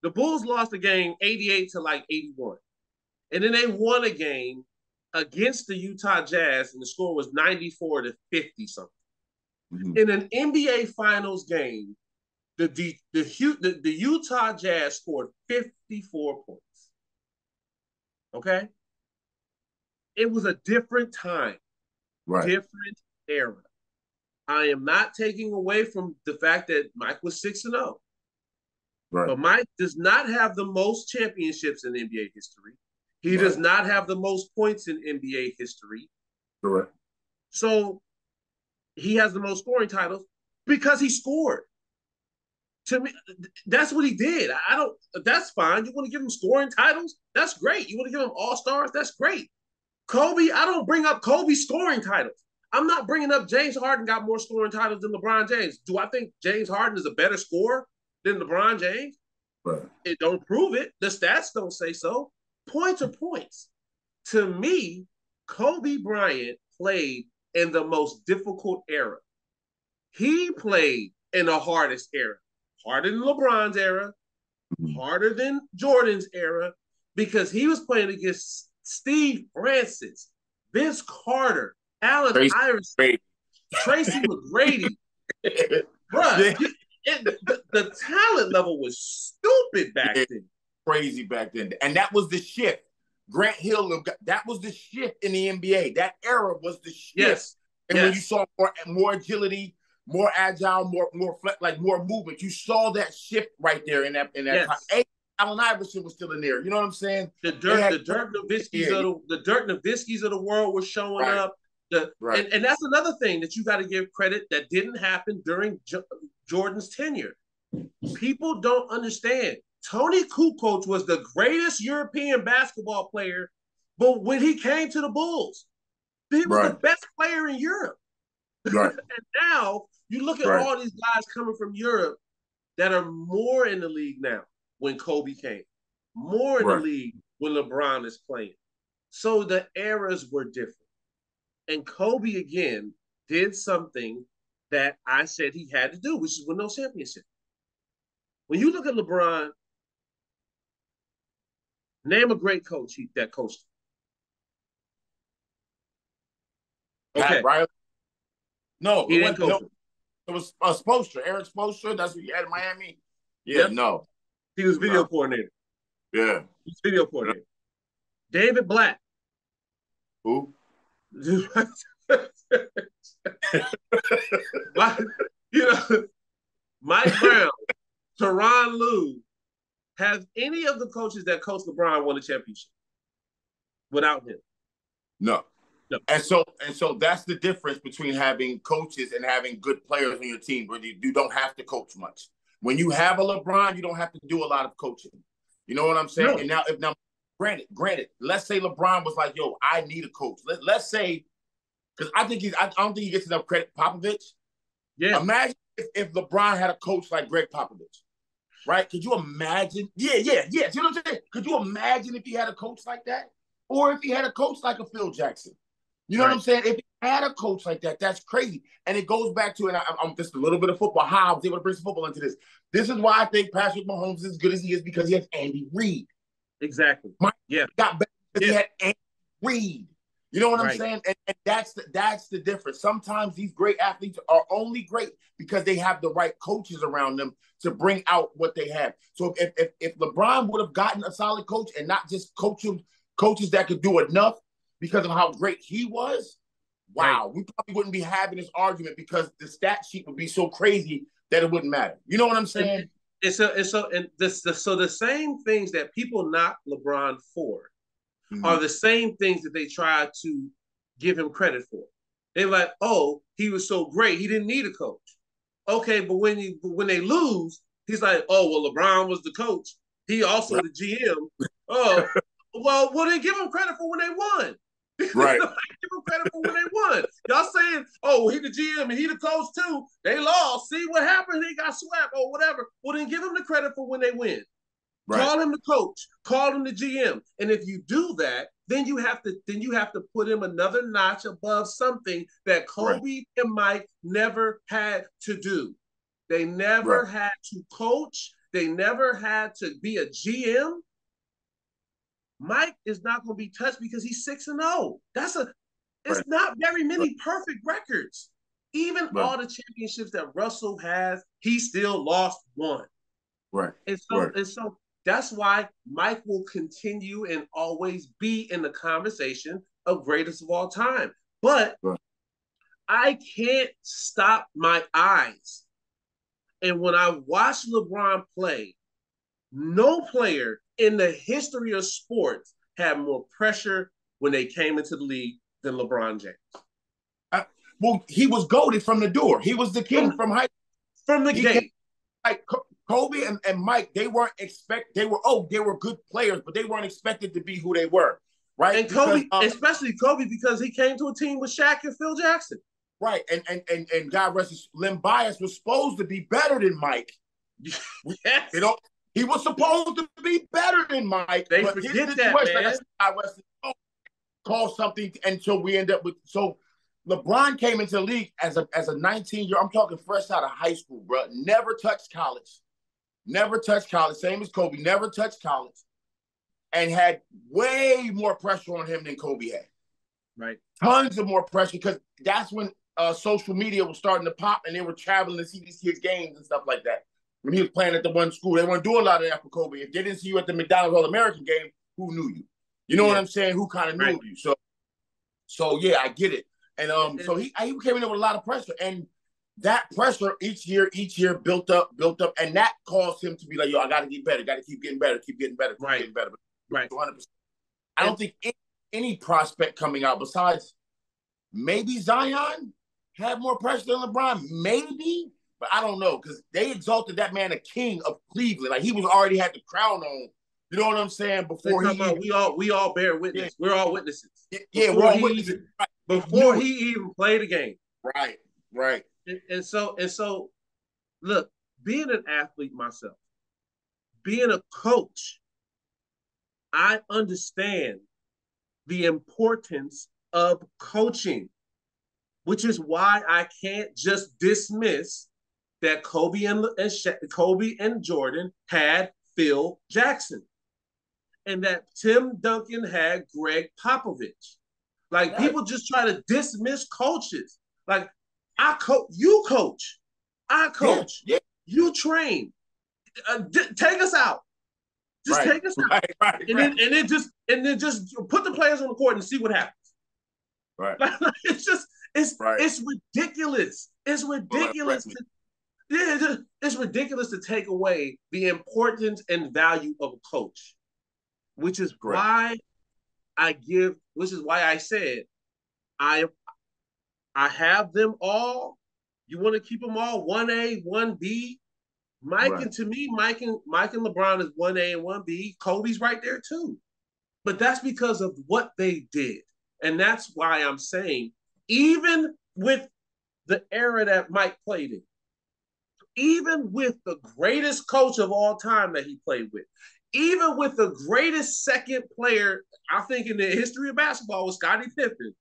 the Bulls lost the game 88 to like 81. And then they won a game against the Utah Jazz, and the score was 94 to 50 something. Mm-hmm. In an NBA Finals game, the Utah Jazz scored 54 points. Okay? It was a different time. Right. Different era. I am not taking away from the fact that Mike was 6-0. Right. But Mike does not have the most championships in NBA history. He does not have the most points in NBA history. Correct. So he has the most scoring titles because he scored. To me, that's what he did. I don't. That's fine. You want to give him scoring titles? That's great. You want to give him all-stars? That's great. Kobe, I don't bring up Kobe scoring titles. I'm not bringing up James Harden got more scoring titles than LeBron James. Do I think James Harden is a better scorer than LeBron James? Right. It don't prove it. The stats don't say so. Points are points. To me, Kobe Bryant played in the most difficult era. He played in the hardest era. Harder than LeBron's era, harder than Jordan's era, because he was playing against Steve Francis, Vince Carter, Allen Iverson, Tracy McGrady. Bruh, the talent level was stupid back then. Crazy back then. And that was the shift. Grant Hill, that was the shift in the NBA. That era was the shift. Yes. And when you saw more agility, more agile, more more movement, you saw that shift right there in that time. Hey, Allen Iverson was still in there. You know what I'm saying? The Dirk Nowitzkis of the world were showing up. And that's another thing that you got to give credit that didn't happen during Jordan's tenure. People don't understand. Tony Kukoc was the greatest European basketball player, but when he came to the Bulls, he was the best player in Europe. Right. And now you look at all these guys coming from Europe that are more in the league now when Kobe came, more in the league when LeBron is playing. So the eras were different. And Kobe, again, did something that I said he had to do, which is win those championships. When you look at LeBron, name a great coach that coached him. Okay. Riley? No, he didn't coach him. It was Spoelstra, Eric Spoelstra. That's what he had in Miami. Yeah, no. He was video coordinator. Yeah. He was video coordinator. David Blatt. Who? Mike Brown, Tyronn Lue. Have any of the coaches that coached LeBron won a championship without him? No. And so that's the difference between having coaches and having good players on your team, where you don't have to coach much. When you have a LeBron, you don't have to do a lot of coaching. You know what I'm saying? No. And now, granted, let's say LeBron was like, "Yo, I need a coach." Let's say, because I don't think he gets enough credit. Popovich. Yeah. Imagine if LeBron had a coach like Greg Popovich, right? Could you imagine? Yeah. You know what I'm saying? Could you imagine if he had a coach like that, or if he had a coach like a Phil Jackson? You know what I'm saying? If he had a coach like that, that's crazy. And it goes back to, and I'm just a little bit of football, how I was able to bring some football into this. This is why I think Patrick Mahomes is as good as he is, because he has Andy Reid. Exactly. Got better because he had Andy Reid. You know what I'm saying? And that's the difference. Sometimes these great athletes are only great because they have the right coaches around them to bring out what they have. So if LeBron would have gotten a solid coach and not just coaches that could do enough, because of how great he was, wow, we probably wouldn't be having this argument, because the stat sheet would be so crazy that it wouldn't matter. You know what I'm saying? So the same things that people knock LeBron for are the same things that they try to give him credit for. They're like, "Oh, he was so great, he didn't need a coach." Okay, but when they lose, he's like, "Oh, well, LeBron was the coach. He also the GM." Oh, well, then give him credit for when they won. Right. Give him credit for when they won. Y'all saying, "Oh, he the GM and he the coach too. They lost. See what happened? They got swept or whatever." Well, then give him the credit for when they win. Right. Call him the coach. Call him the GM. And if you do that, then you have to put him another notch above something that Kobe and Mike never had to do. They never had to coach. They never had to be a GM. Mike is not going to be touched because he's 6-0. It's not very many perfect records. Even all the championships that Russell has, he still lost one. Right. And so that's why Mike will continue and always be in the conversation of greatest of all time. But I can't stop my eyes. And when I watch LeBron play, no player in the history of sports had more pressure when they came into the league than LeBron James. Well, he was goated from the door. He was the king from the gate. Kobe and Mike, they were good players, but they weren't expected to be who they were, right? And Kobe, especially Kobe, because he came to a team with Shaq and Phil Jackson. Right. And God rest his Lim Bias was supposed to be better than Mike. Yes. He was supposed to be better than Mike. They forget that, man. God rest his soul, called something until we end up with LeBron came into the league as a 19-year. I'm talking fresh out of high school, bro. Never touched college. Same as Kobe. Never touched college, and had way more pressure on him than Kobe had. Right. Tons of more pressure because that's when social media was starting to pop, and they were traveling to see these kids' games and stuff like that. When he was playing at the one school, they weren't doing a lot of that for Kobe. If they didn't see you at the McDonald's All-American game, who knew you? You know what I'm saying? Who kind of knew you? So yeah, I get it. And so he came in there with a lot of pressure, and that pressure each year built up, and that caused him to be like, yo, I got to get better, got to keep getting better, getting better. Right. 100%. I don't think any prospect coming out besides maybe Zion had more pressure than LeBron, maybe, but I don't know because they exalted that man a king of Cleveland, like he was already had the crown on. You know what I'm saying? Before we all bear witness. Yeah. We're all witnesses. Yeah, we're all witnesses. Before he even played a game. Right. And so, look, being an athlete myself, being a coach, I understand the importance of coaching, which is why I can't just dismiss that Kobe and Jordan had Phil Jackson, and that Tim Duncan had Greg Popovich. Like, people just try to dismiss coaches. Like, you coach, I coach, you train. Take us out. Just take us out. Right. And then just put the players on the court and see what happens. Right. It's ridiculous. It's ridiculous. It's ridiculous to take away the importance and value of a coach, which is why I said I have them all. You want to keep them all 1A, 1B. And to me, Mike and LeBron is 1A and 1B. Kobe's right there too. But that's because of what they did. And that's why I'm saying, even with the era that Mike played in, even with the greatest coach of all time that he played with, even with the greatest second player, I think, in the history of basketball was Scottie Pippen,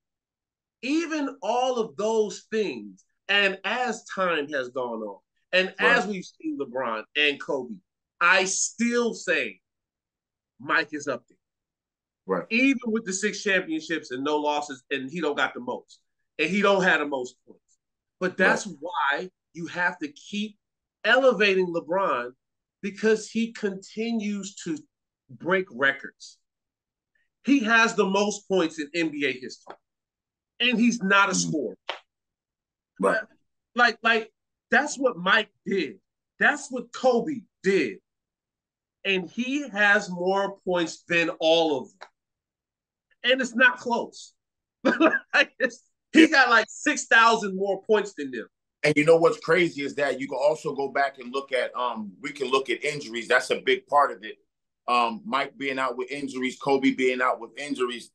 even all of those things, and as time has gone on, and as we've seen LeBron and Kobe, I still say Mike is up there. Right. Even with the 6 championships and no losses, and he don't got the most, and he don't have the most points. But that's why you have to keep elevating LeBron, because he continues to break records. He has the most points in NBA history, and he's not a scorer. Right. Like that's what Mike did. That's what Kobe did. And he has more points than all of them. And it's not close. He got like 6,000 more points than them. And you know what's crazy is that you can also go back and look at we can look at injuries. That's a big part of it. Mike being out with injuries, Kobe being out with injuries.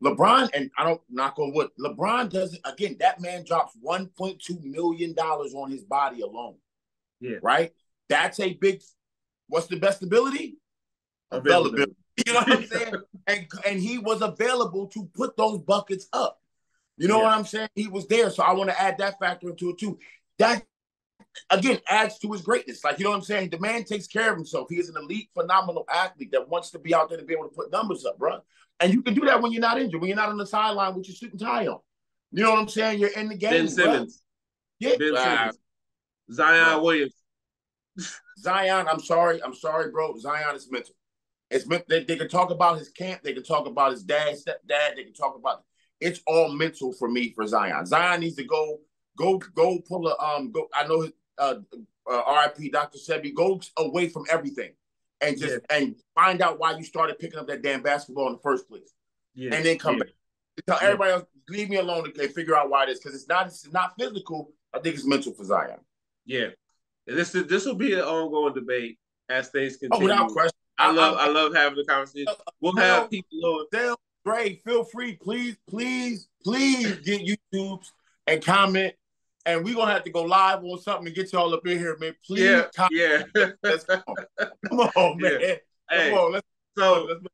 LeBron, and I don't knock on wood, LeBron doesn't, again, that man drops $1.2 million on his body alone. Yeah. Right? That's a big, what's the best ability? Availability. You know what I'm saying? And he was available to put those buckets up. You know what I'm saying? He was there. So I want to add that factor into it too. That, again, adds to his greatness. Like, you know what I'm saying? The man takes care of himself. He is an elite, phenomenal athlete that wants to be out there to be able to put numbers up, bro. And you can do that when you're not injured, when you're not on the sideline with your suit and tie on. You know what I'm saying? You're in the game. Ben Simmons. Yeah. Ben Simmons. Zion Williams. Zion, I'm sorry, bro. Zion is mental. It's they can talk about his camp. They can talk about his dad, stepdad. They can talk about it's all mental for me for Zion. Zion needs to go pull a go. I know his RIP Dr. Sebi, go away from everything and just and find out why you started picking up that damn basketball in the first place. Yeah. And then come back. Tell everybody else, leave me alone and figure out why it is. Because it's not physical. I think it's mental for Zion. Yeah. This will be an ongoing debate as things Oh, without continue. question. I love having the conversation. We'll have people on. Dre, feel free, please get YouTubes and comment, and we're gonna have to go live on something and get y'all up in here, man. Please, yeah. Let's come on, man. Yeah. Come on, let's make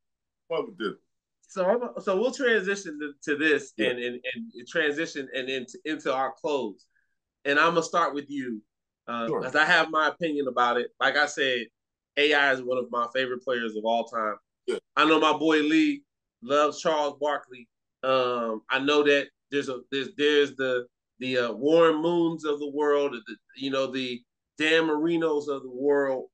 fun with this. So we'll transition to this and transition and into our close. And I'm gonna start with you, because I have my opinion about it. Like I said, AI is one of my favorite players of all time. Yeah. I know my boy Lee loves Charles Barkley. I know that there's the Warren Moons of the world, the Dan Marinos of the world.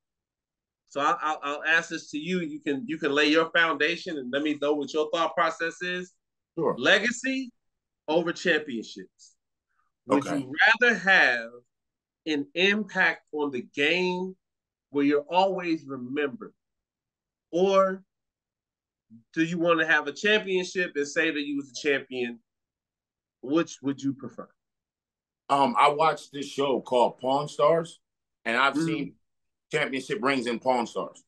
So I'll ask this to you. You can lay your foundation and let me know what your thought process is. Sure. Legacy over championships. Would you rather have an impact on the game where you're always remembered, or do you want to have a championship and say that you was a champion? Which would you prefer? I watched this show called Pawn Stars, and I've seen championship rings in Pawn Stars.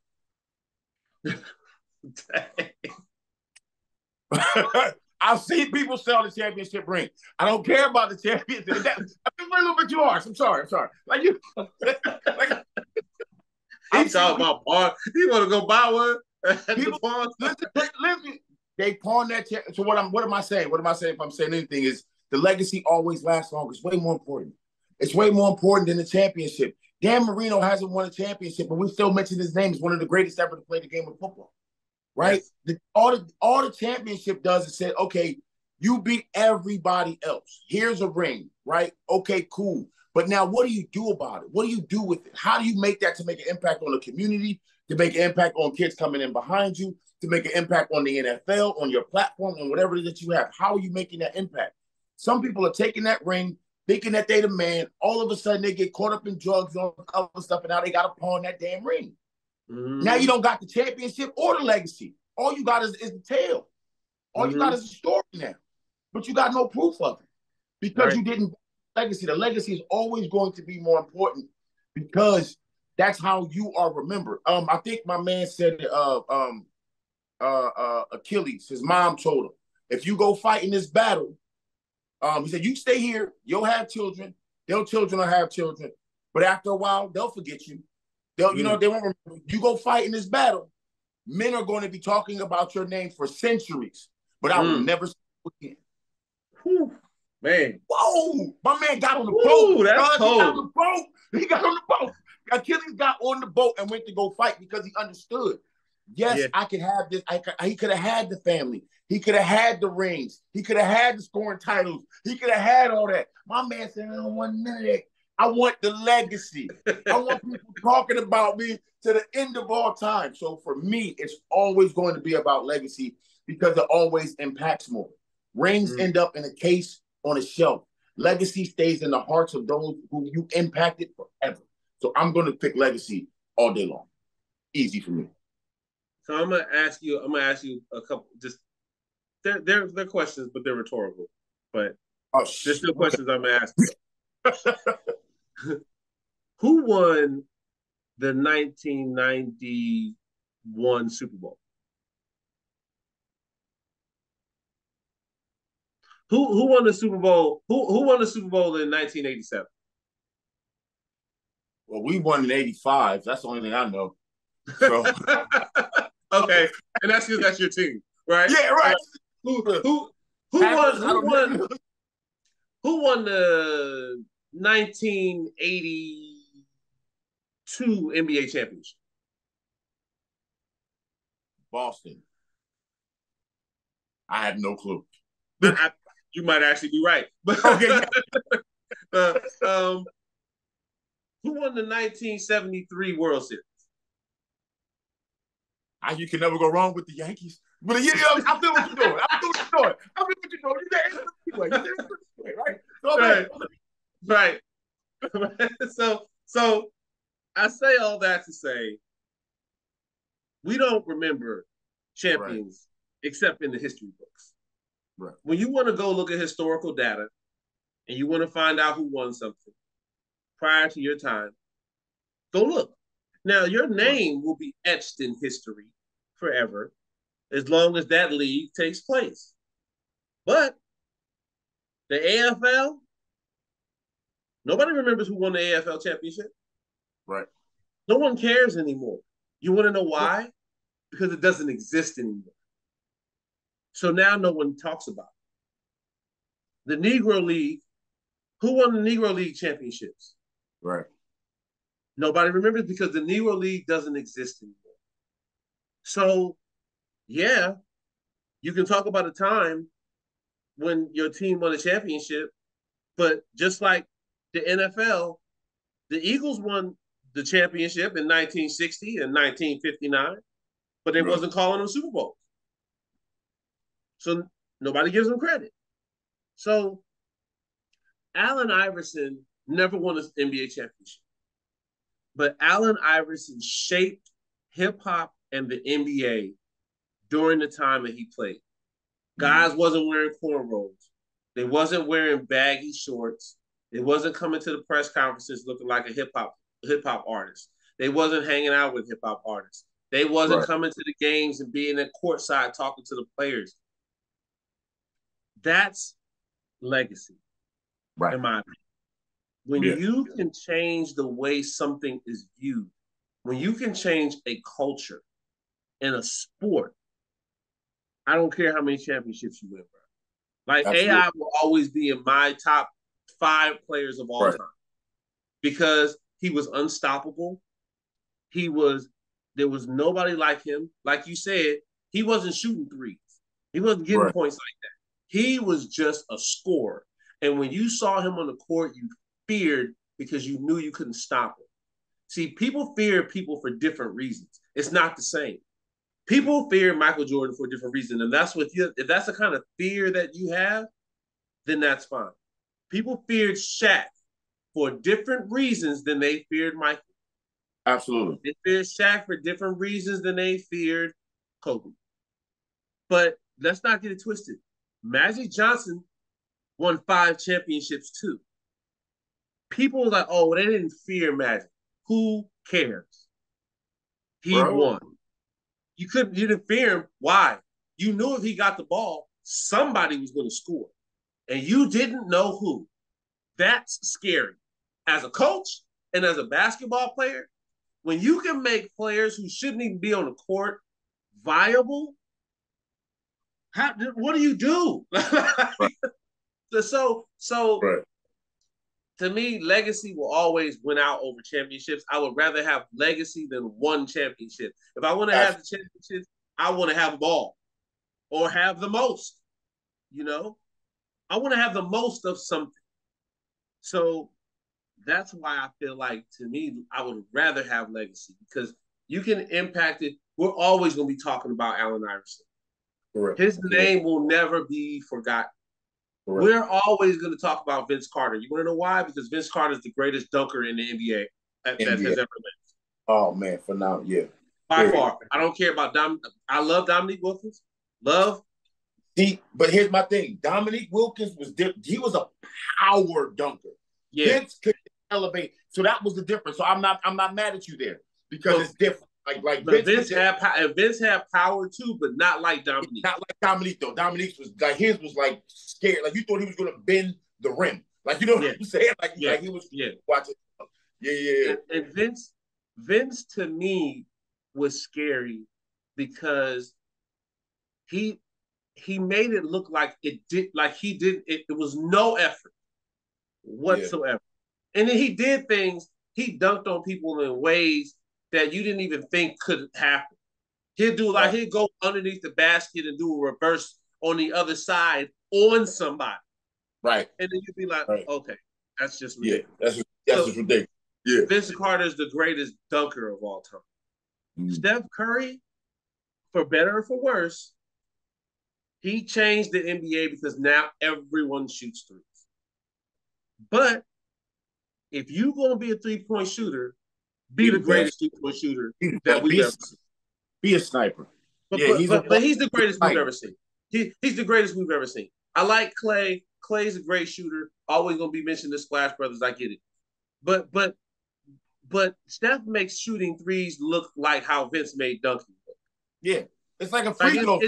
I've seen people sell the championship ring. I don't care about the championship. I've been a little bit too harsh. I'm sorry. Like you, he's talking about pawn. He want to go buy one. People, listen, they pawn that. So what am I saying? What am I saying? If I'm saying anything, is the legacy always lasts longer. It's way more important. It's way more important than the championship. Dan Marino hasn't won a championship, but we still mention his name as one of the greatest ever to play the game of football. Right? Yes. All the championship does is say, okay, you beat everybody else. Here's a ring, right? Okay, cool. But now what do you do about it? What do you do with it? How do you make that to make an impact on the community, to make an impact on kids coming in behind you, to make an impact on the NFL, on your platform, on whatever it is that you have? How are you making that impact? Some people are taking that ring, thinking that they the man. All of a sudden, they get caught up in drugs and all other stuff, and now they got to pawn that damn ring. Now you don't got the championship or the legacy. All you got is the tail. All you got is the story now. But you got no proof of it because you didn't legacy. The legacy is always going to be more important because that's how you are remembered. I think my man said Achilles, his mom told him, if you go fight in this battle, he said, you stay here, you'll have children, their children will have children, but after a while, they'll forget you. They won't remember. You go fight in this battle, men are going to be talking about your name for centuries, but I will never see you again. Whew, man. Whoa, my man got on the boat. That's cold. He got on the boat. Achilles got on the boat and went to go fight because he understood. Yes, I could have this. He could have had the family. He could have had the rings. He could have had the scoring titles. He could have had all that. My man said, I don't want none of that. I want the legacy. I want people talking about me to the end of all time. So for me, it's always going to be about legacy because it always impacts more. Rings end up in a case on a shelf. Legacy stays in the hearts of those who you impacted forever. So I'm going to pick legacy all day long. Easy for me. So I'm gonna ask you a couple. Just they're questions, but they're rhetorical. But there's still questions I'm gonna ask. Who won the 1991 Super Bowl? Who won the Super Bowl? Who won the Super Bowl in 1987? Well, we won in '85. That's the only thing I know. So. Okay, and that's because that's your team, right? Yeah, right. Who won the 1982 NBA championship? Boston. I have no clue. You might actually be right. Okay. Who won the 1973 World Series? You can never go wrong with the Yankees. But I feel what you're doing. Right. So I say all that to say we don't remember champions except in the history books. Right. When you want to go look at historical data and you want to find out who won something prior to your time, Go look. Now, your name will be etched in history forever as long as that league takes place. But the AFL, nobody remembers who won the AFL championship. Right. No one cares anymore. You want to know Right. why? Because it doesn't exist anymore. So now no one talks about it. The Negro League, who won the Negro League championships? Right. Nobody remembers because the Negro League doesn't exist anymore. So, yeah, you can talk about a time when your team won a championship, but just like the NFL, the Eagles won the championship in 1960 and 1959, but they wasn't calling them Super Bowls. So nobody gives them credit. So Allen Iverson never won an NBA championship, but Allen Iverson shaped hip hop and the NBA during the time that he played. Guys wasn't wearing cornrows. They wasn't wearing baggy shorts. They wasn't coming to the press conferences looking like a hip hop artist. They wasn't hanging out with hip hop artists. They wasn't coming to the games and being at courtside talking to the players. That's legacy, in my opinion. When you can change the way something is viewed, when you can change a culture in a sport, I don't care how many championships you win, bro. Like Absolutely. AI will always be in my top 5 players of all time because he was unstoppable. There was nobody like him. Like you said, he wasn't shooting threes. He wasn't getting points like that. He was just a scorer. And when you saw him on the court, you feared because you knew you couldn't stop him. See, people fear people for different reasons. It's not the same. People fear Michael Jordan for a different reason. And that's if that's the kind of fear that you have, then that's fine. People feared Shaq for different reasons than they feared Michael. Absolutely. They feared Shaq for different reasons than they feared Kobe. But let's not get it twisted. Magic Johnson won 5 championships too. People were like, oh, they didn't fear Magic. Who cares? He won. You didn't fear him. Why? You knew if he got the ball, somebody was going to score. And you didn't know who. That's scary. As a coach and as a basketball player, when you can make players who shouldn't even be on the court viable, what do you do? So to me, legacy will always win out over championships. I would rather have legacy than one championship. If I want to have the championships, I want to have them all or have the most. You know, I want to have the most of something. So that's why I feel like, to me, I would rather have legacy because you can impact it. We're always going to be talking about Allen Iverson. Correct. His name will never be forgotten. Correct. We're always going to talk about Vince Carter. You want to know why? Because Vince Carter is the greatest dunker in the NBA that has ever lived. Oh, man, phenomenal. Yeah. By far. I don't care about I love Dominique Wilkins. But here's my thing. Dominique Wilkins he was a power dunker. Yeah. Vince could elevate. So that was the difference. So I'm not mad at you there because it's different. Like Vince had power too, but not like Dominique. Not like Dominique though. Dominique's was like his was like scared. Like you thought he was gonna bend the rim. Like you know what I'm saying? Like he was watching. Yeah. And Vince to me was scary because he made it look like it was no effort whatsoever. And then he did things, he dunked on people in ways that you didn't even think could happen. He'd go underneath the basket and do a reverse on the other side on somebody. Right. And then you'd be like, okay, that's just ridiculous. Yeah, that's just ridiculous. Yeah. Vince Carter is the greatest dunker of all time. Steph Curry, for better or for worse, he changed the NBA because now everyone shoots threes. But if you're going to be a three-point shooter, be the greatest three-point shooter that we've ever seen. Be a sniper. But he's the greatest we've ever seen. He's the greatest we've ever seen. I like Clay. Clay's a great shooter. Always going to be mentioned the Splash Brothers. I get it. But But Steph makes shooting threes look like how Vince made dunking look. Yeah, it's like a Like free throw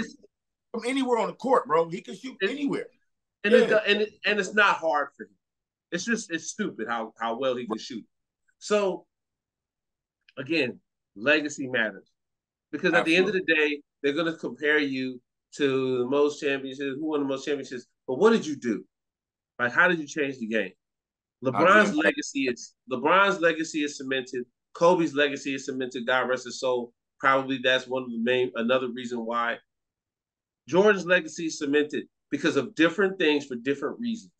from anywhere on the court, bro. He can shoot anywhere. And it's not hard for him. It's stupid how well he can shoot. So again, legacy matters because at the end of the day, they're going to compare you to the most championships. Who won the most championships? But what did you do? Like, how did you change the game? LeBron's legacy is cemented. Kobe's legacy is cemented. God rest his soul. Probably that's one of the another reason why. Jordan's legacy is cemented because of different things for different reasons.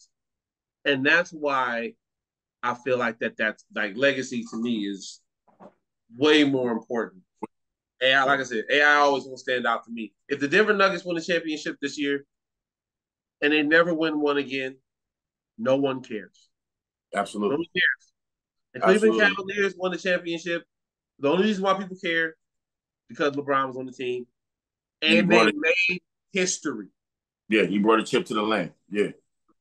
And that's why I feel like that's like legacy to me is way more important. AI, like I said, AI always will stand out to me. If the Denver Nuggets win a championship this year and they never win one again, no one cares. Absolutely. No one cares. The Cleveland Cavaliers won the championship. The only reason why people care because LeBron was on the team. And they made history. Yeah, he brought a chip to the land. Yeah.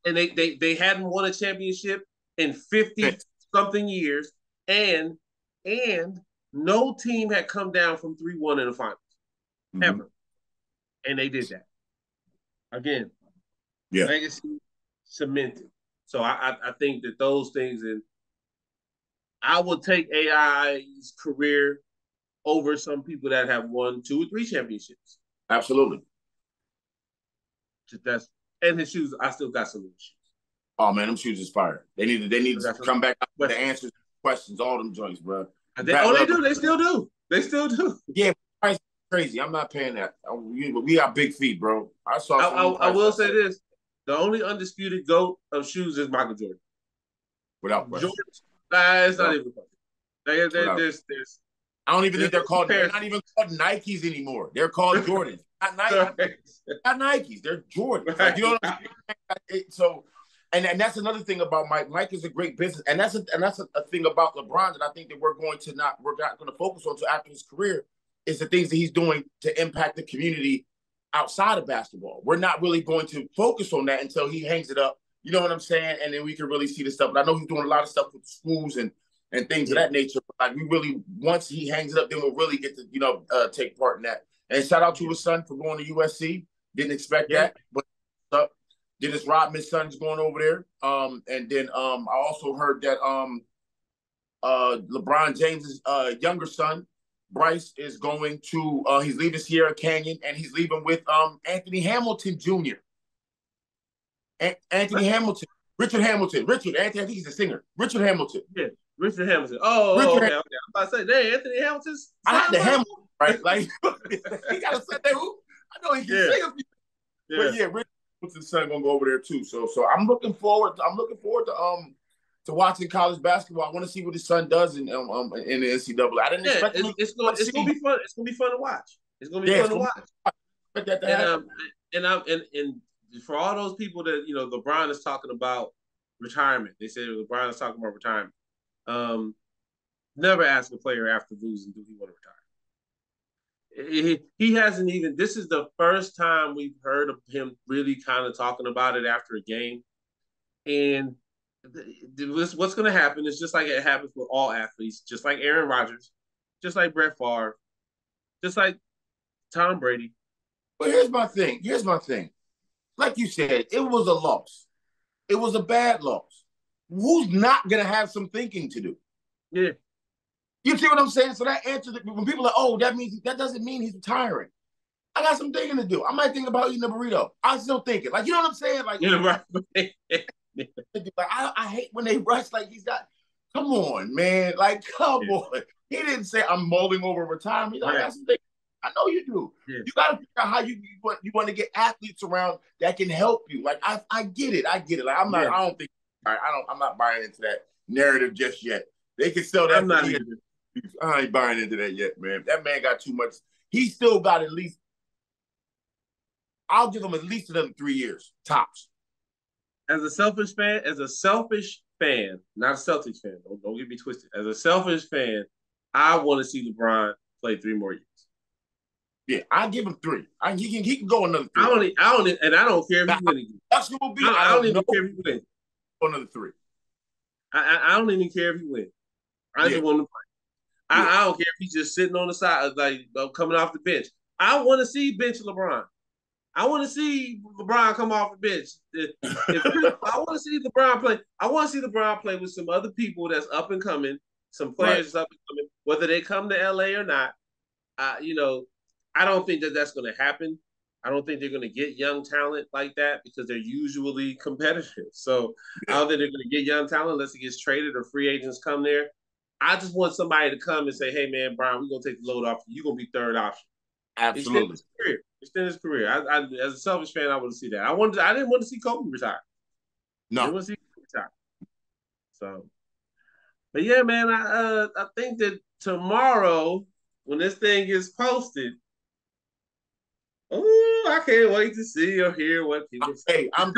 And they hadn't won a championship in 50-something years. And no team had come down from 3-1 in the finals. Ever. And they did that. Again. Yeah. Legacy cemented. So I think that those things, and I will take AI's career over some people that have won 2 or 3 championships. Absolutely. And his shoes, I still got some of his shoes. Oh man, them shoes is fire. They need to come back with the answers to questions, all them joints, bro. They do. They still do. They still do. Yeah, price crazy. I'm not paying that. We got big feet, bro. I will say this: the only undisputed GOAT of shoes is Michael Jordan. Without question. It's not even. There's. I don't even think they're not even called Nikes anymore. They're called Jordans. Not Nikes. Not Nikes. They're Jordans. Like, you know what I'm saying? So, and that's another thing about Mike. Mike is a great business, and that's a thing about LeBron that I think that we're not going to focus on until after his career is the things that he's doing to impact the community outside of basketball. We're not really going to focus on that until he hangs it up. You know what I'm saying? And then we can really see the stuff. But I know he's doing a lot of stuff with schools and things of that nature. But like we really, once he hangs it up, then we'll really get to take part in that. And shout out to his son for going to USC. Didn't expect that, but Dennis Rodman's son's going over there. And then I also heard that LeBron James's younger son, Bryce, is going to he's leaving Sierra Canyon and he's leaving with Anthony Hamilton Jr. Anthony Hamilton. Richard Hamilton. I think he's a singer. Richard Hamilton. Yeah, Richard Hamilton. Okay. I'm about to say, hey, Anthony Hamilton's. I had the Hamilton, right? Like, he got to say that. I know he can sing a few. Yeah. But yeah, Richard Hamilton's son gonna go over there too. So I'm looking forward. To watching college basketball. I want to see what his son does in the NCAA. I didn't expect him. It's gonna be fun. It's gonna be fun to watch. It's gonna be fun to watch. That to happen. And for all those people that LeBron is talking about retirement. They said LeBron is talking about retirement. Never ask a player after losing, do he want to retire? He hasn't even. This is the first time we've heard of him really kind of talking about it after a game. And what's going to happen is just like it happens with all athletes, just like Aaron Rodgers, just like Brett Favre, just like Tom Brady. But here's my thing. Like you said, it was a loss. It was a bad loss. Who's not going to have some thinking to do? Yeah. You see what I'm saying? So that answer, when people are like, oh, that doesn't mean he's retiring. I got some thinking to do. I might think about eating a burrito. I'm still thinking. Like, you know what I'm saying? Like, right. Like I hate when they rush like he's got. Come on, man! Like, come on. He didn't say I'm mulling over retirement. Like, I I know you do. Yeah. You got to figure out how you want to get athletes around that can help you. Like, I get it. Like, I'm not. I don't think. I'm not buying into that narrative just yet. They can sell that. I ain't buying into that yet, man. That man got too much. He still got at least. I'll give him at least another 3 years tops. As a selfish fan, not a Celtics fan, don't get me twisted. As a selfish fan, I want to see LeBron play 3 more years. Yeah, I give him 3. He can go another 3. I don't care if he wins. I don't even care if he wins. Another 3. I don't even care if he wins. I just want him to play. I don't care if he's just sitting on the side, like coming off the bench. I want to see bench LeBron. I want to see LeBron come off the bench. I want to see LeBron play. I want to see LeBron play with some other people that's up and coming, some players that's up and coming, whether they come to LA or not. I don't think that that's going to happen. I don't think they're going to get young talent like that because they're usually competitive. So I don't think they're going to get young talent unless it gets traded or free agents come there. I just want somebody to come and say, hey, man, Brian, we're going to take the load off you. You're going to be third option. Absolutely. Extend his career. I, as a selfish fan, I want to see that. I didn't want to see Kobe retire. No. I didn't want to see Kobe retire. So, but yeah, man, I think that tomorrow, when this thing gets posted, I can't wait to see or hear what people say. Hey, I'm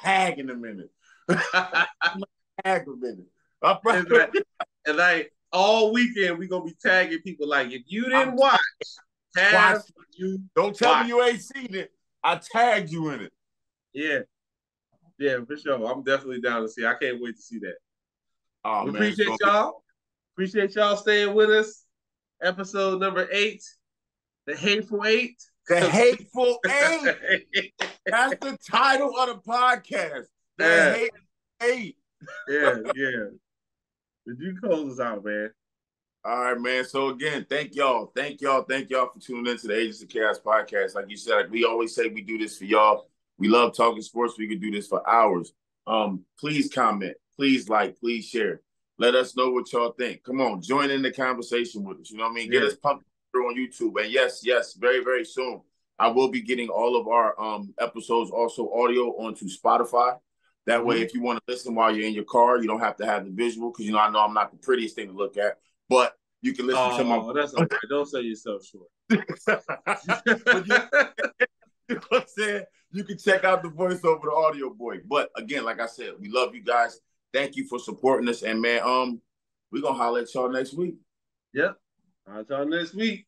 tagging them in it. I'm tagging them in it. And like all weekend, we're gonna be tagging people. Like, if you didn't watch, don't tell me you ain't seen it. I tagged you in it. Yeah, for sure. I'm definitely down to see. I can't wait to see that. Oh, we man, appreciate y'all. Appreciate y'all staying with us. Episode number 8, the Hateful 8. The Hateful 8. That's the title of the podcast. The Hateful 8. Yeah. Did you close us out, man? All right, man. So again, thank y'all. Thank y'all for tuning into the Agents of Chaos podcast. Like you said, like we always say, we do this for y'all. We love talking sports. We could do this for hours. Please comment. Please like. Please share. Let us know what y'all think. Come on, join in the conversation with us. You know what I mean? Get us pumped through on YouTube. And yes, very, very soon, I will be getting all of our episodes, also audio, onto Spotify. That way, if you want to listen while you're in your car, you don't have to have the visual, because I know I'm not the prettiest thing to look at. But you can listen to my. Oh, that's okay. Don't sell yourself short. You know what I'm saying? You can check out the voice over the audio boy. But again, like I said, we love you guys. Thank you for supporting us. And man, we're gonna holler at y'all next week. Yep. I'll y'all next week.